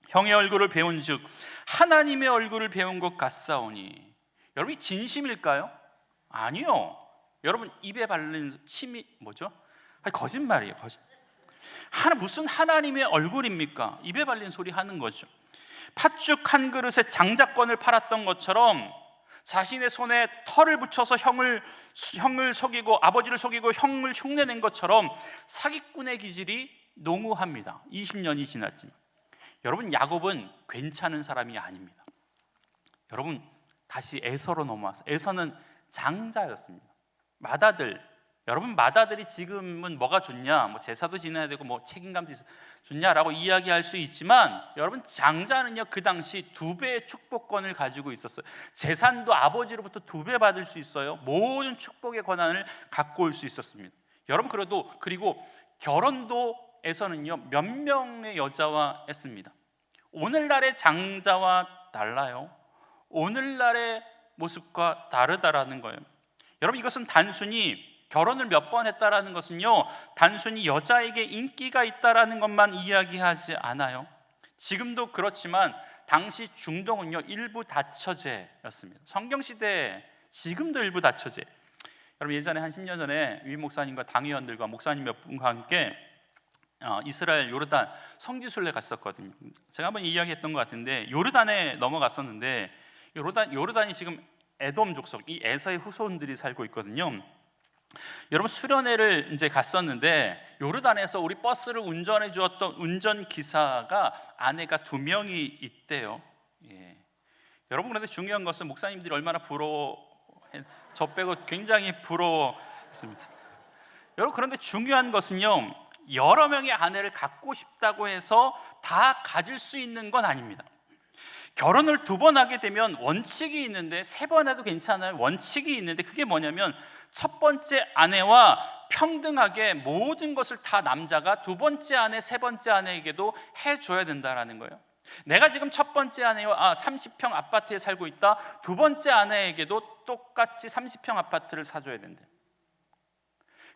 형의 얼굴을 배운 즉 하나님의 얼굴을 배운 것 같사오니. 여러분, 진심일까요? 아니요. 여러분, 입에 바른 침이 뭐죠? 거짓말이에요. 무슨 하나님의 얼굴입니까? 입에 발린 소리 하는 거죠. 팥죽 한 그릇에 장자권을 팔았던 것처럼 자신의 손에 털을 붙여서 형을 속이고 아버지를 속이고 형을 흉내낸 것처럼 사기꾼의 기질이 농후합니다. 20년이 지났지만. 여러분, 야곱은 괜찮은 사람이 아닙니다. 여러분, 다시 에서로 넘어와서 에서는 장자였습니다. 여러분, 맏아들이 지금은 뭐가 좋냐, 뭐 제사도 지내야 되고 뭐 책임감도 좋냐라고 이야기할 수 있지만, 여러분, 장자는요 그 당시 2배의 축복권을 가지고 있었어요. 재산도 아버지로부터 2배 받을 수 있어요. 모든 축복의 권한을 갖고 올 수 있었습니다. 여러분, 그리고 결혼도에서는요 몇 명의 여자와 했습니다. 오늘날의 장자와 달라요. 오늘날의 모습과 다르다라는 거예요. 여러분, 이것은 단순히 결혼을 몇 번 했다라는 것은요 단순히 여자에게 인기가 있다라는 것만 이야기하지 않아요. 지금도 그렇지만 당시 중동은요 일부 다처제였습니다. 성경시대에 지금도 일부 다처제. 여러분, 예전에 한 10년 전에 위 목사님과 당의원들과 목사님 몇 분과 함께 이스라엘 요르단 성지순례 갔었거든요. 제가 한번 이야기했던 것 같은데, 요르단에 넘어갔었는데 요르단이 지금 에돔 족속, 이 에서의 후손들이 살고 있거든요. 여러분, 수련회를 이제 갔었는데 요르단에서 우리 버스를 운전해 주었던 운전기사가 아내가 2명이 있대요. 여러분, 그런데 중요한 것은 목사님들이 얼마나 저 빼고 굉장히 부러워했습니다. 여러분, 그런데 중요한 것은요 여러 명의 아내를 갖고 싶다고 해서 다 가질 수 있는 건 아닙니다. 결혼을 2번 하게 되면 원칙이 있는데, 3번 해도 괜찮아요. 원칙이 있는데 그게 뭐냐면 첫 번째 아내와 평등하게 모든 것을 다 남자가 2번째 아내, 3번째 아내에게도 해줘야 된다라는 거예요. 내가 지금 첫 번째 아내와 30평 아파트에 살고 있다. 두 번째 아내에게도 똑같이 30평 아파트를 사줘야 된대.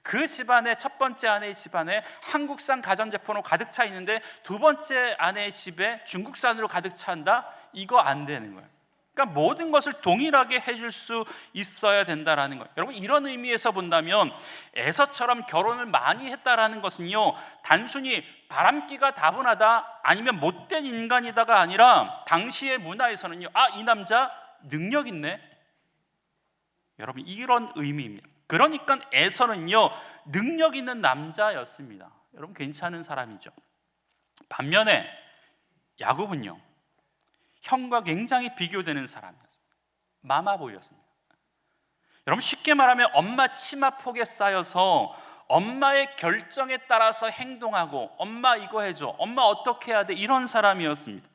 그 집안에 첫 번째 아내의 집안에 한국산 가전제품으로 가득 차 있는데 두 번째 아내의 집에 중국산으로 가득 차한다? 이거 안 되는 거예요. 그러니까 모든 것을 동일하게 해줄 수 있어야 된다라는 거예요. 여러분, 이런 의미에서 본다면 에서처럼 결혼을 많이 했다라는 것은요, 단순히 바람기가 다분하다 아니면 못된 인간이다가 아니라 당시의 문화에서는요, 이 남자 능력 있네. 여러분, 이런 의미입니다. 그러니까 에서는요, 능력 있는 남자였습니다. 여러분, 괜찮은 사람이죠. 반면에 야곱은요, 형과 굉장히 비교되는 사람이었습니다. 마마보이였습니다. 여러분, 쉽게 말하면 엄마 치마폭에 쌓여서 엄마의 결정에 따라서 행동하고, 엄마 이거 해줘, 엄마 어떻게 해야 돼, 이런 사람이었습니다.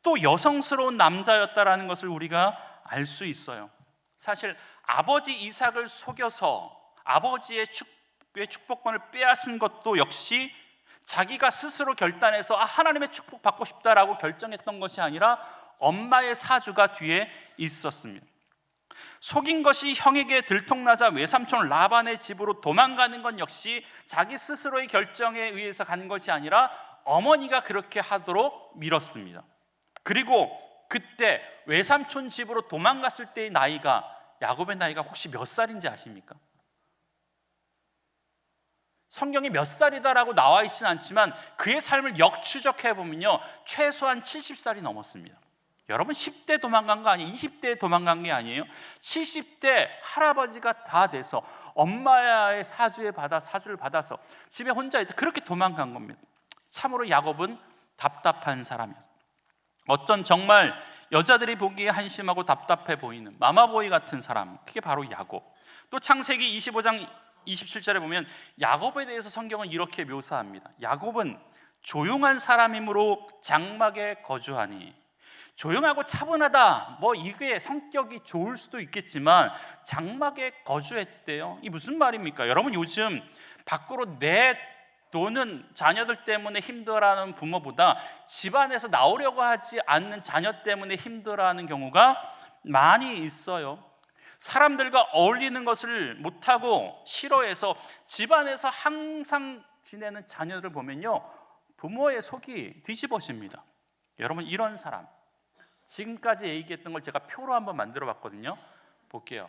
또 여성스러운 남자였다라는 것을 우리가 알 수 있어요. 사실 아버지 이삭을 속여서 아버지의 축복권을 빼앗은 것도 역시 자기가 스스로 결단해서 하나님의 축복 받고 싶다라고 결정했던 것이 아니라 엄마의 사주가 뒤에 있었습니다. 속인 것이 형에게 들통나자 외삼촌 라반의 집으로 도망가는 건 역시 자기 스스로의 결정에 의해서 간 것이 아니라 어머니가 그렇게 하도록 밀었습니다. 그리고 그때 외삼촌 집으로 도망갔을 때의 나이가, 야곱의 나이가 혹시 몇 살인지 아십니까? 성경에 몇 살이다라고 나와 있지는 않지만 그의 삶을 역추적해 보면요, 최소한 70살이 넘었습니다. 여러분, 10대 도망간 거 아니에요? 20대에 도망간 게 아니에요? 70대 할아버지가 다 돼서 엄마의 사주를 받아서 집에 혼자 있다, 그렇게 도망간 겁니다. 참으로 야곱은 답답한 사람이었습니다. 어떤 정말 여자들이 보기에 한심하고 답답해 보이는 마마보이 같은 사람, 그게 바로 야곱. 또 창세기 25장 27절에 보면 야곱에 대해서 성경은 이렇게 묘사합니다. 야곱은 조용한 사람이므로 장막에 거주하니. 조용하고 차분하다, 이게 성격이 좋을 수도 있겠지만 장막에 거주했대요. 이 무슨 말입니까? 여러분, 요즘 밖으로 내놓는 자녀들 때문에 힘들어하는 부모보다 집안에서 나오려고 하지 않는 자녀 때문에 힘들어하는 경우가 많이 있어요. 사람들과 어울리는 것을 못하고 싫어해서 집안에서 항상 지내는 자녀들을 보면요, 부모의 속이 뒤집어집니다. 여러분, 이런 사람, 지금까지 얘기했던 걸 제가 표로 한번 만들어 봤거든요. 볼게요.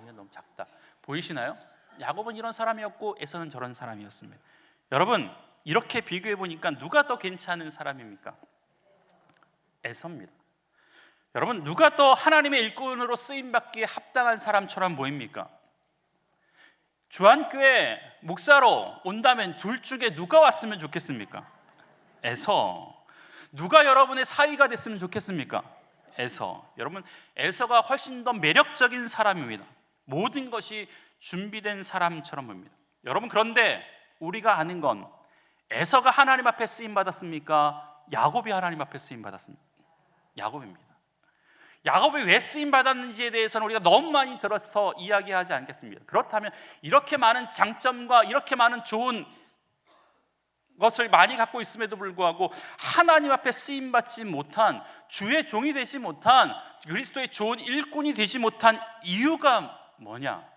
이게 너무 작다. 보이시나요? 야곱은 이런 사람이었고 에서는 저런 사람이었습니다. 여러분, 이렇게 비교해 보니까 누가 더 괜찮은 사람입니까? 에서입니다. 여러분, 누가 더 하나님의 일꾼으로 쓰임받기에 합당한 사람처럼 보입니까? 주한교회 목사로 온다면 둘 중에 누가 왔으면 좋겠습니까? 에서. 누가 여러분의 사위가 됐으면 좋겠습니까? 에서. 여러분, 에서가 훨씬 더 매력적인 사람입니다. 모든 것이 준비된 사람처럼 보입니다. 여러분, 그런데 우리가 아는 건 에서가 하나님 앞에 쓰임 받았습니까? 야곱이 하나님 앞에 쓰임 받았습니까? 야곱입니다. 야곱이 왜 쓰임 받았는지에 대해서는 우리가 너무 많이 들어서 이야기하지 않겠습니다. 그렇다면 이렇게 많은 장점과 이렇게 많은 좋은 것을 많이 갖고 있음에도 불구하고 하나님 앞에 쓰임 받지 못한, 주의 종이 되지 못한, 그리스도의 좋은 일꾼이 되지 못한 이유가 뭐냐?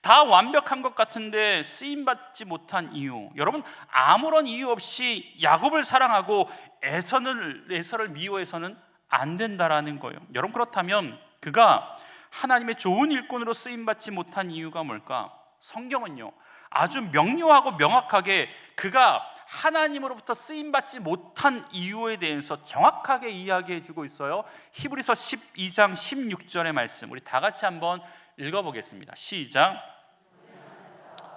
다 완벽한 것 같은데 쓰임 받지 못한 이유. 여러분, 아무런 이유 없이 야곱을 사랑하고 에서를 미워해서는 안 된다라는 거예요. 여러분, 그렇다면 그가 하나님의 좋은 일꾼으로 쓰임 받지 못한 이유가 뭘까? 성경은요, 아주 명료하고 명확하게 그가 하나님으로부터 쓰임 받지 못한 이유에 대해서 정확하게 이야기해 주고 있어요. 히브리서 12장 16절의 말씀, 우리 다 같이 한번 읽어보겠습니다. 시작.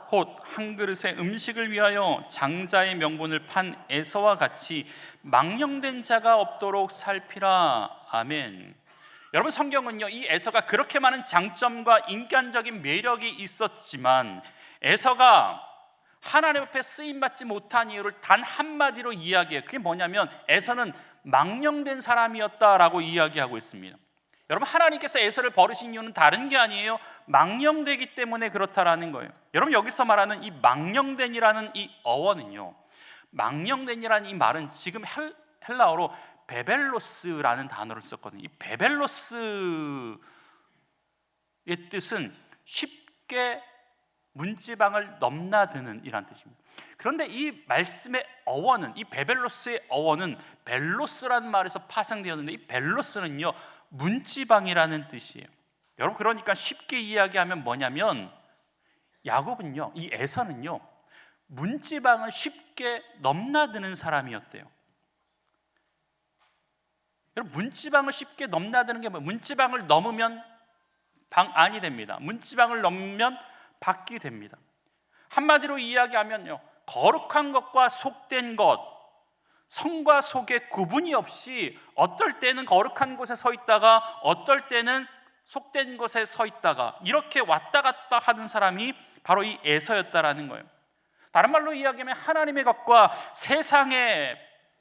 곧 한 그릇의 음식을 위하여 장자의 명분을 판 에서와 같이 망령된 자가 없도록 살피라. 아멘. 여러분, 성경은요, 이 에서가 그렇게 많은 장점과 인간적인 매력이 있었지만 에서가 하나님 앞에 쓰임받지 못한 이유를 단 한마디로 이야기해요. 그게 뭐냐면 에서는 망령된 사람이었다라고 이야기하고 있습니다. 여러분, 하나님께서 에서를 버리신 이유는 다른 게 아니에요. 망령되기 때문에 그렇다라는 거예요. 여러분, 여기서 말하는 이 망령된이라는 이 어원은요, 망령된이라는 이 말은 지금 헬라어로 베벨로스라는 단어를 썼거든요. 이 베벨로스의 뜻은 쉽게 문지방을 넘나드는 이란 뜻입니다. 그런데 이 말씀의 어원은, 이 베벨로스의 어원은 벨로스라는 말에서 파생되었는데, 이 벨로스는요 문지방이라는 뜻이에요. 여러분, 그러니까 쉽게 이야기하면 뭐냐면 야곱은요, 이 에서는요 문지방을 쉽게 넘나드는 사람이었대요. 여러분, 문지방을 쉽게 넘나드는 게 뭐예요? 문지방을 넘으면 방 안이 됩니다. 문지방을 넘으면 밖이 됩니다. 한마디로 이야기하면요, 거룩한 것과 속된 것, 성과 속의 구분이 없이 어떨 때는 거룩한 곳에 서 있다가 어떨 때는 속된 곳에 서 있다가 이렇게 왔다 갔다 하는 사람이 바로 이 에서였다라는 거예요. 다른 말로 이야기하면 하나님의 것과 세상의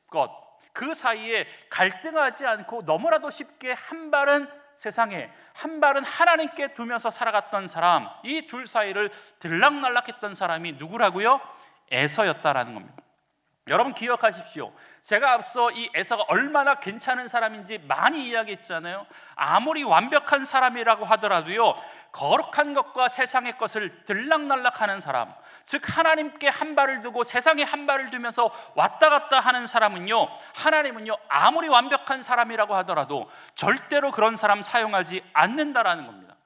것, 그 사이에 갈등하지 않고 너무나도 쉽게 한 발은 세상에, 한 발은 하나님께 두면서 살아갔던 사람, 이 둘 사이를 들락날락했던 사람이 누구라고요? 에서였다라는 겁니다. 여러분 기억하십시오. 제가 앞서 이 에서가 얼마나 괜찮은 사람인지 많이 이야기했잖아요. 아무리 완벽한 사람이라고 하더라도요, 거룩한 것과 세상의 것을 들락날락하는 사람, 즉 하나님께 한 발을 두고 세상에 한 발을 두면서 왔다 갔다 하는 사람은요, 하나님은요 아무리 완벽한 사람이라고 하더라도 절대로 그런 사람 사용하지 않는다라는 겁니다.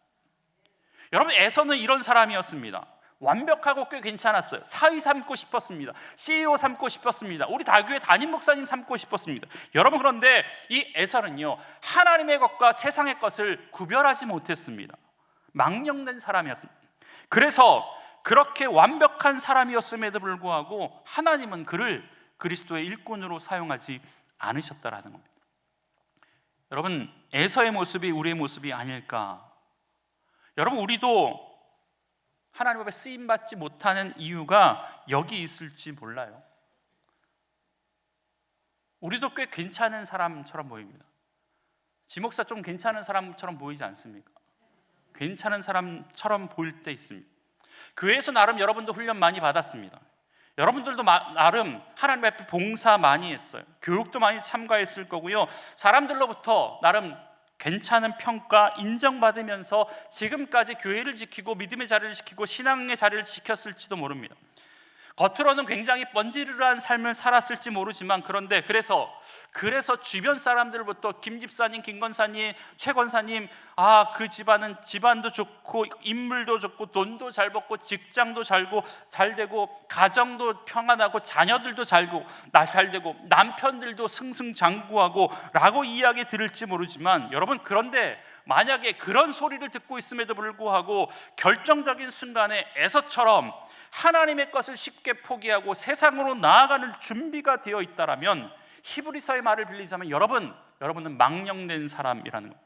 여러분, 에서는 이런 사람이었습니다. 완벽하고 꽤 괜찮았어요. 사위 삼고 싶었습니다. CEO 삼고 싶었습니다. 우리 다교회 담임 목사님 삼고 싶었습니다. 여러분, 그런데 이 에서는요 하나님의 것과 세상의 것을 구별하지 못했습니다. 망령된 사람이었습니다. 그래서 그렇게 완벽한 사람이었음에도 불구하고 하나님은 그를 그리스도의 일꾼으로 사용하지 않으셨다라는 겁니다. 여러분, 에서의 모습이 우리의 모습이 아닐까? 여러분, 우리도 하나님 앞에 쓰임받지 못하는 이유가 여기 있을지 몰라요. 우리도 꽤 괜찮은 사람처럼 보입니다. 지목사 좀 괜찮은 사람처럼 보이지 않습니까? 괜찮은 사람처럼 보일 때 있습니다. 교회에서 나름 여러분도 훈련 많이 받았습니다. 여러분들도 나름 하나님 앞에 봉사 많이 했어요. 교육도 많이 참가했을 거고요. 사람들로부터 나름 괜찮은 평가, 인정받으면서 지금까지 교회를 지키고 믿음의 자리를 지키고 신앙의 자리를 지켰을지도 모릅니다. 겉으로는 굉장히 번지르르한 삶을 살았을지 모르지만, 그런데 그래서 주변 사람들부터 김 집사님, 김 권사님, 최 권사님, 그 집안은 집안도 좋고 인물도 좋고 돈도 잘 벌고 직장도 잘 되고 가정도 평안하고 자녀들도 잘 되고 남편들도 승승장구하고 라고 이야기 들을지 모르지만, 여러분, 그런데 만약에 그런 소리를 듣고 있음에도 불구하고 결정적인 순간에 에서처럼 하나님의 것을 쉽게 포기하고 세상으로 나아가는 준비가 되어 있다라면, 히브리서의 말을 빌리자면 여러분은 망령된 사람이라는 것.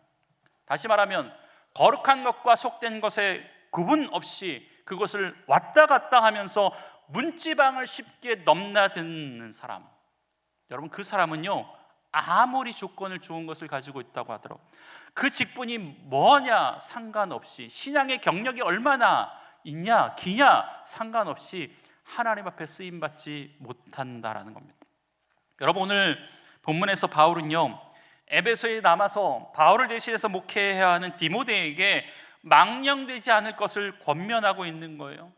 다시 말하면 거룩한 것과 속된 것에 구분 없이 그것을 왔다 갔다 하면서 문지방을 쉽게 넘나드는 사람. 여러분, 그 사람은요 아무리 조건을 좋은 것을 가지고 있다고 하더라도 그 직분이 뭐냐 상관없이, 신앙의 경력이 얼마나 있냐 기냐 상관없이 하나님 앞에 쓰임받지 못한다라는 겁니다. 여러분, 오늘 본문에서 바울은요 에베소에 남아서 바울을 대신해서 목회해야 하는 디모데에게 망령되지 않을 것을 권면하고 있는 거예요.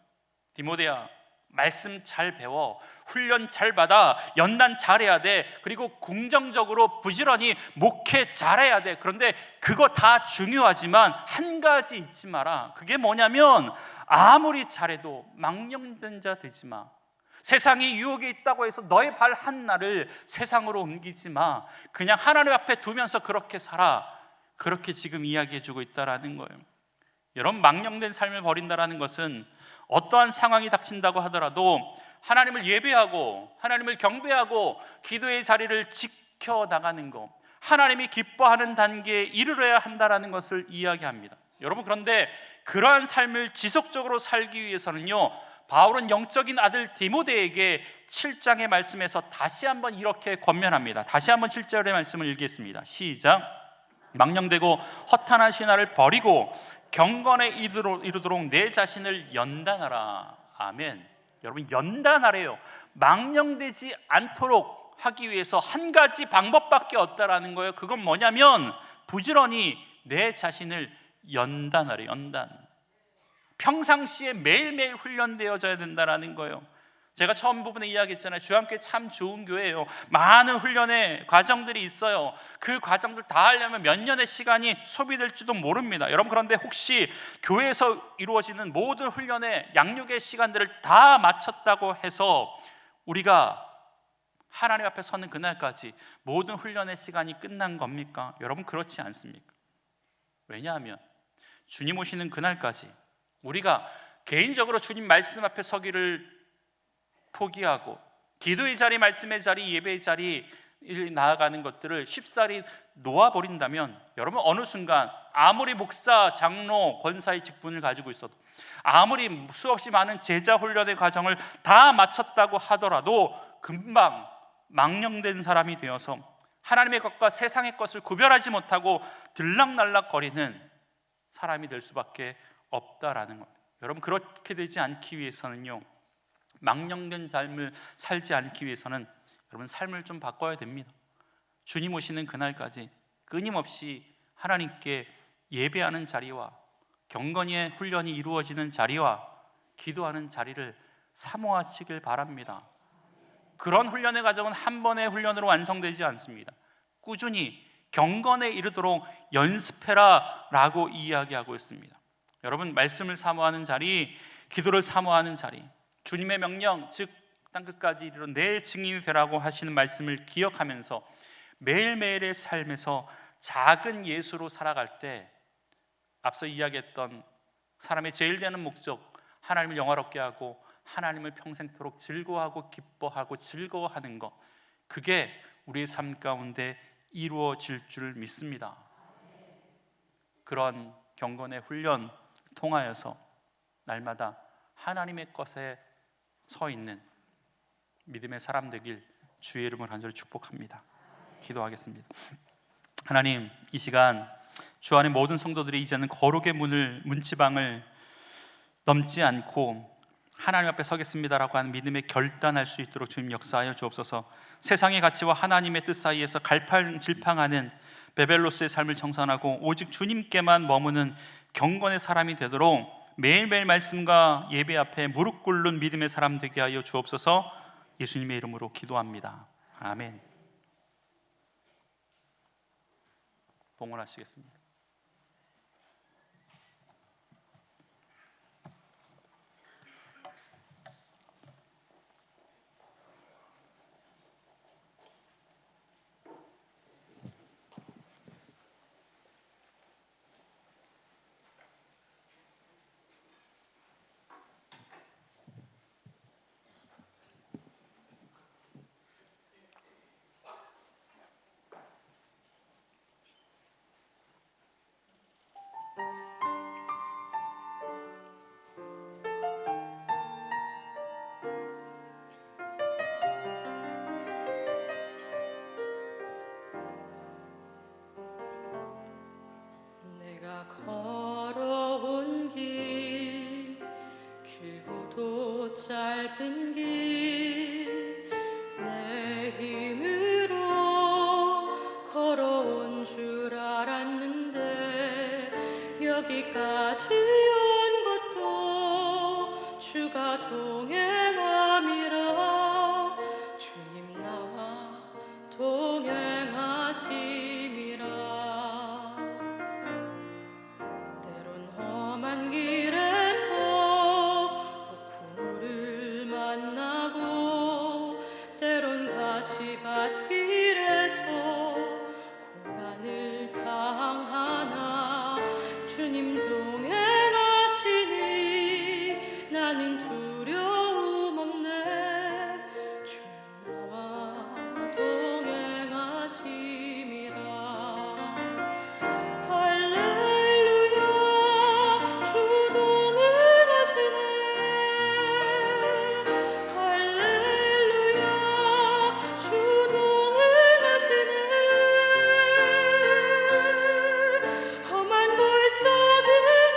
디모데야, 말씀 잘 배워, 훈련 잘 받아, 연단 잘해야 돼, 그리고 긍정적으로 부지런히 목회 잘해야 돼. 그런데 그거 다 중요하지만 한 가지 잊지 마라. 그게 뭐냐면 아무리 잘해도 망령된 자 되지 마. 세상이 유혹에 있다고 해서 너의 발 하나를 세상으로 옮기지 마. 그냥 하나님 앞에 두면서 그렇게 살아. 그렇게 지금 이야기해주고 있다라는 거예요. 여러분, 망령된 삶을 버린다라는 것은 어떠한 상황이 닥친다고 하더라도 하나님을 예배하고 하나님을 경배하고 기도의 자리를 지켜나가는 것, 하나님이 기뻐하는 단계에 이르러야 한다라는 것을 이야기합니다. 여러분, 그런데 그러한 삶을 지속적으로 살기 위해서는요, 바울은 영적인 아들 디모데에게 7장의 말씀에서 다시 한번 이렇게 권면합니다. 다시 한번 7절의 말씀을 읽겠습니다. 시작. 망령되고 허탄한 신화를 버리고 경건에 이르도록 내 자신을 연단하라. 아멘. 여러분, 연단하래요. 망령되지 않도록 하기 위해서 한 가지 방법밖에 없다라는 거예요. 그건 뭐냐면 부지런히 내 자신을 연단하래. 연단. 평상시에 매일매일 훈련되어져야 된다라는 거예요. 제가 처음 부분에 이야기했잖아요. 주한교회 참 좋은 교회예요. 많은 훈련의 과정들이 있어요. 그 과정들 다 하려면 몇 년의 시간이 소비될지도 모릅니다. 여러분, 그런데 혹시 교회에서 이루어지는 모든 훈련의 양육의 시간들을 다 마쳤다고 해서 우리가 하나님 앞에 서는 그날까지 모든 훈련의 시간이 끝난 겁니까? 여러분, 그렇지 않습니까? 왜냐하면 주님 오시는 그날까지 우리가 개인적으로 주님 말씀 앞에 서기를 포기하고 기도의 자리, 말씀의 자리, 예배의 자리 나아가는 것들을 쉽사리 놓아버린다면 여러분, 어느 순간 아무리 목사, 장로, 권사의 직분을 가지고 있어도, 아무리 수없이 많은 제자 훈련의 과정을 다 마쳤다고 하더라도 금방 망령된 사람이 되어서 하나님의 것과 세상의 것을 구별하지 못하고 들락날락거리는 사람이 될 수밖에 없다라는 겁니다. 여러분, 그렇게 되지 않기 위해서는요, 망령된 삶을 살지 않기 위해서는 여러분, 삶을 좀 바꿔야 됩니다. 주님 오시는 그날까지 끊임없이 하나님께 예배하는 자리와 경건의 훈련이 이루어지는 자리와 기도하는 자리를 사모하시길 바랍니다. 그런 훈련의 과정은 한 번의 훈련으로 완성되지 않습니다. 꾸준히 경건에 이르도록 연습해라 라고 이야기하고 있습니다. 여러분, 말씀을 사모하는 자리, 기도를 사모하는 자리, 주님의 명령, 즉 땅끝까지 이르러 내 증인이 되라고 하시는 말씀을 기억하면서 매일매일의 삶에서 작은 예수로 살아갈 때 앞서 이야기했던 사람의 제일 되는 목적, 하나님을 영화롭게 하고 하나님을 평생토록 즐거워하고 기뻐하고 즐거워하는 것, 그게 우리의 삶 가운데 이루어질 줄 믿습니다. 그런 경건의 훈련 통하여서 날마다 하나님의 것에 서 있는 믿음의 사람 되길 주의 이름으로 간절히 축복합니다. 기도하겠습니다. 하나님, 이 시간 주 안의 모든 성도들이 이제는 거룩의 문지방을 넘지 않고 하나님 앞에 서겠습니다라고 하는 믿음에 결단할 수 있도록 주님 역사하여 주옵소서. 세상의 가치와 하나님의 뜻 사이에서 갈팡질팡하는 베벨로스의 삶을 청산하고 오직 주님께만 머무는 경건의 사람이 되도록 매일매일 말씀과 예배 앞에 무릎 꿇는 믿음의 사람 되게 하여 주옵소서. 예수님의 이름으로 기도합니다. 아멘. 봉헌하시겠습니다. 내가 걸어온 길, 길고도 짧은 길, 내 힘으로 걸어온 줄 알았는데 여기까지 온 것도 주가 동행함이라. 주님 나와 동행하심이라. 때론 험한 길에서 폭풍우를 만나고, 때론 가시밭길에서 고난을 당하나 주님 동행하시니 나는 두려움 없네. 주님 나와 동행하심이라. 할렐루야, 주 동행하시네. 할렐루야, 주 동행하시네. 험한 골짜기를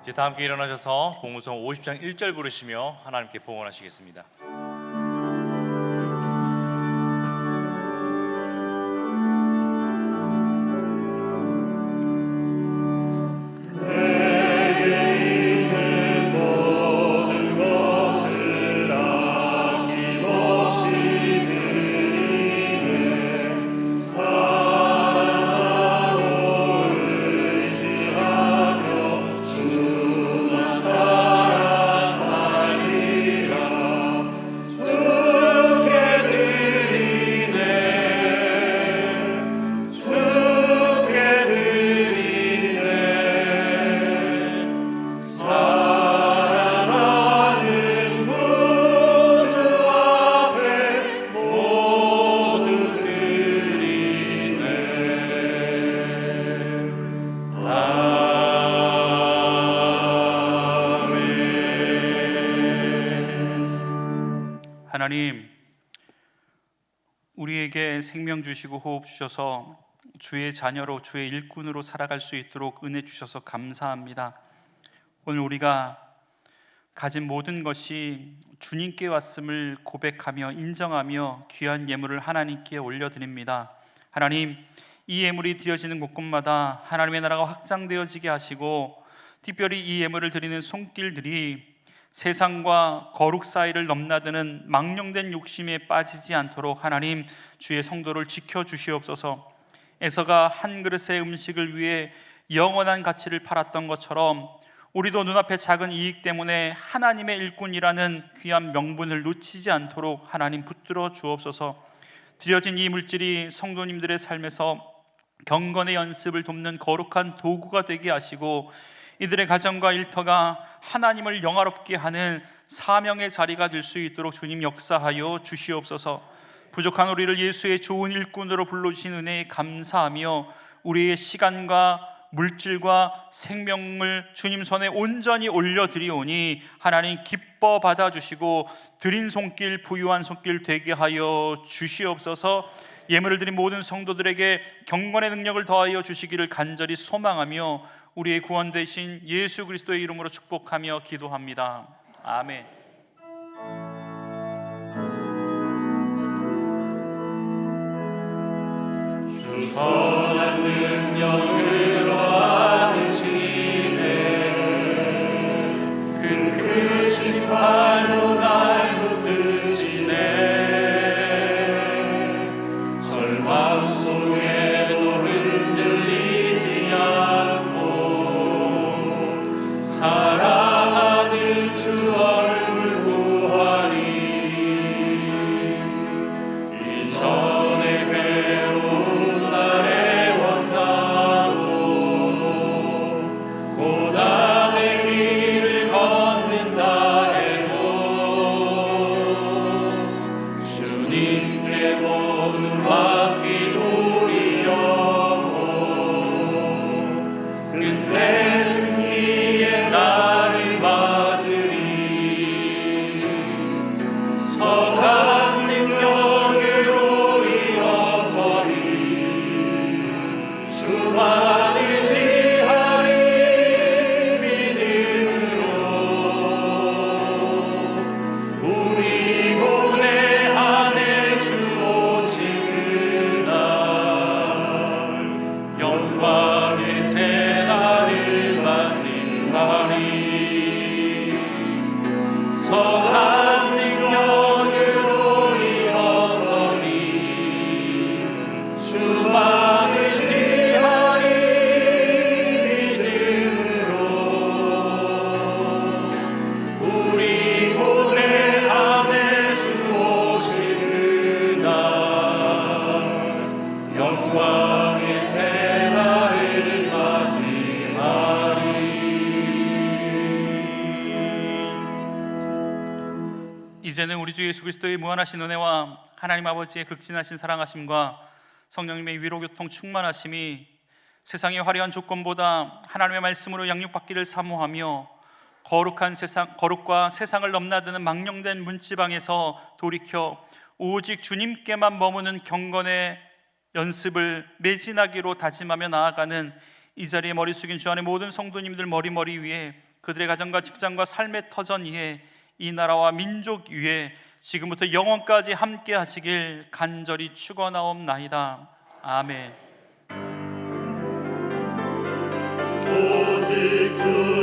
이제 다 함께 일어나셔서 봉우성 50장 1절 부르시며 하나님께 봉헌하시겠습니다. 하나님, 우리에게 생명 주시고 호흡 주셔서 주의 자녀로 주의 일꾼으로 살아갈 수 있도록 은혜 주셔서 감사합니다. 오늘 우리가 가진 모든 것이 주님께 왔음을 고백하며 인정하며 귀한 예물을 하나님께 올려드립니다. 하나님, 이 예물이 드려지는 곳곳마다 하나님의 나라가 확장되어지게 하시고 특별히 이 예물을 드리는 손길들이 세상과 거룩 사이를 넘나드는 망령된 욕심에 빠지지 않도록 하나님 주의 성도를 지켜주시옵소서. 에서가 한 그릇의 음식을 위해 영원한 가치를 팔았던 것처럼 우리도 눈앞의 작은 이익 때문에 하나님의 일꾼이라는 귀한 명분을 놓치지 않도록 하나님 붙들어 주옵소서. 드려진 이 물질이 성도님들의 삶에서 경건의 연습을 돕는 거룩한 도구가 되게 하시고 이들의 가정과 일터가 하나님을 영화롭게 하는 사명의 자리가 될 수 있도록 주님 역사하여 주시옵소서. 부족한 우리를 예수의 좋은 일꾼으로 불러주신 은혜에 감사하며 우리의 시간과 물질과 생명을 주님 손에 온전히 올려드리오니 하나님 기뻐 받아주시고 드린 손길 부유한 손길 되게 하여 주시옵소서. 예물을 드린 모든 성도들에게 경건의 능력을 더하여 주시기를 간절히 소망하며 우리의 구원 되신 예수 그리스도의 이름으로 축복하며 기도합니다. 아멘. 주 선한 능력으로 하시네 그 크신 팔로 날 붙드시네 절망 속에도 흔들리지 않고 사랑하는 주 얼굴 구하리 이전에 괴로운 날에 원사고 고난의 길을 걷는다 해도 주님께 모든 맡기노리여고 끝내 승리의 날을 맞으리 선한 능력으로 일어서리 주만 의지하리 믿음으로 우리 고뇌 안에 주 오신 그날 영광의 새날을 맞이하리 선한 능력으로 일어서리 주만 의지하리 믿음으로 우리 고뇌 안에 주 오신 그날 영광의 새날을 맞이하리 이제는 우리 주 예수 그리스도의 무한하신 은혜와 하나님 아버지의 극진하신 사랑하심과 성령님의 위로교통 충만하심이 세상의 화려한 조건보다 하나님의 말씀으로 양육받기를 사모하며 거룩과 세상을 넘나드는 망령된 문지방에서 돌이켜 오직 주님께만 머무는 경건의 연습을 매진하기로 다짐하며 나아가는 이 자리에 머리 숙인 주 안의 모든 성도님들 머리 위에 그들의 가정과 직장과 삶의 터전 위에 이 나라와 민족 위에 지금부터 영원까지 함께 하시길 간절히 축원하옵나이다. 아멘. 오직 주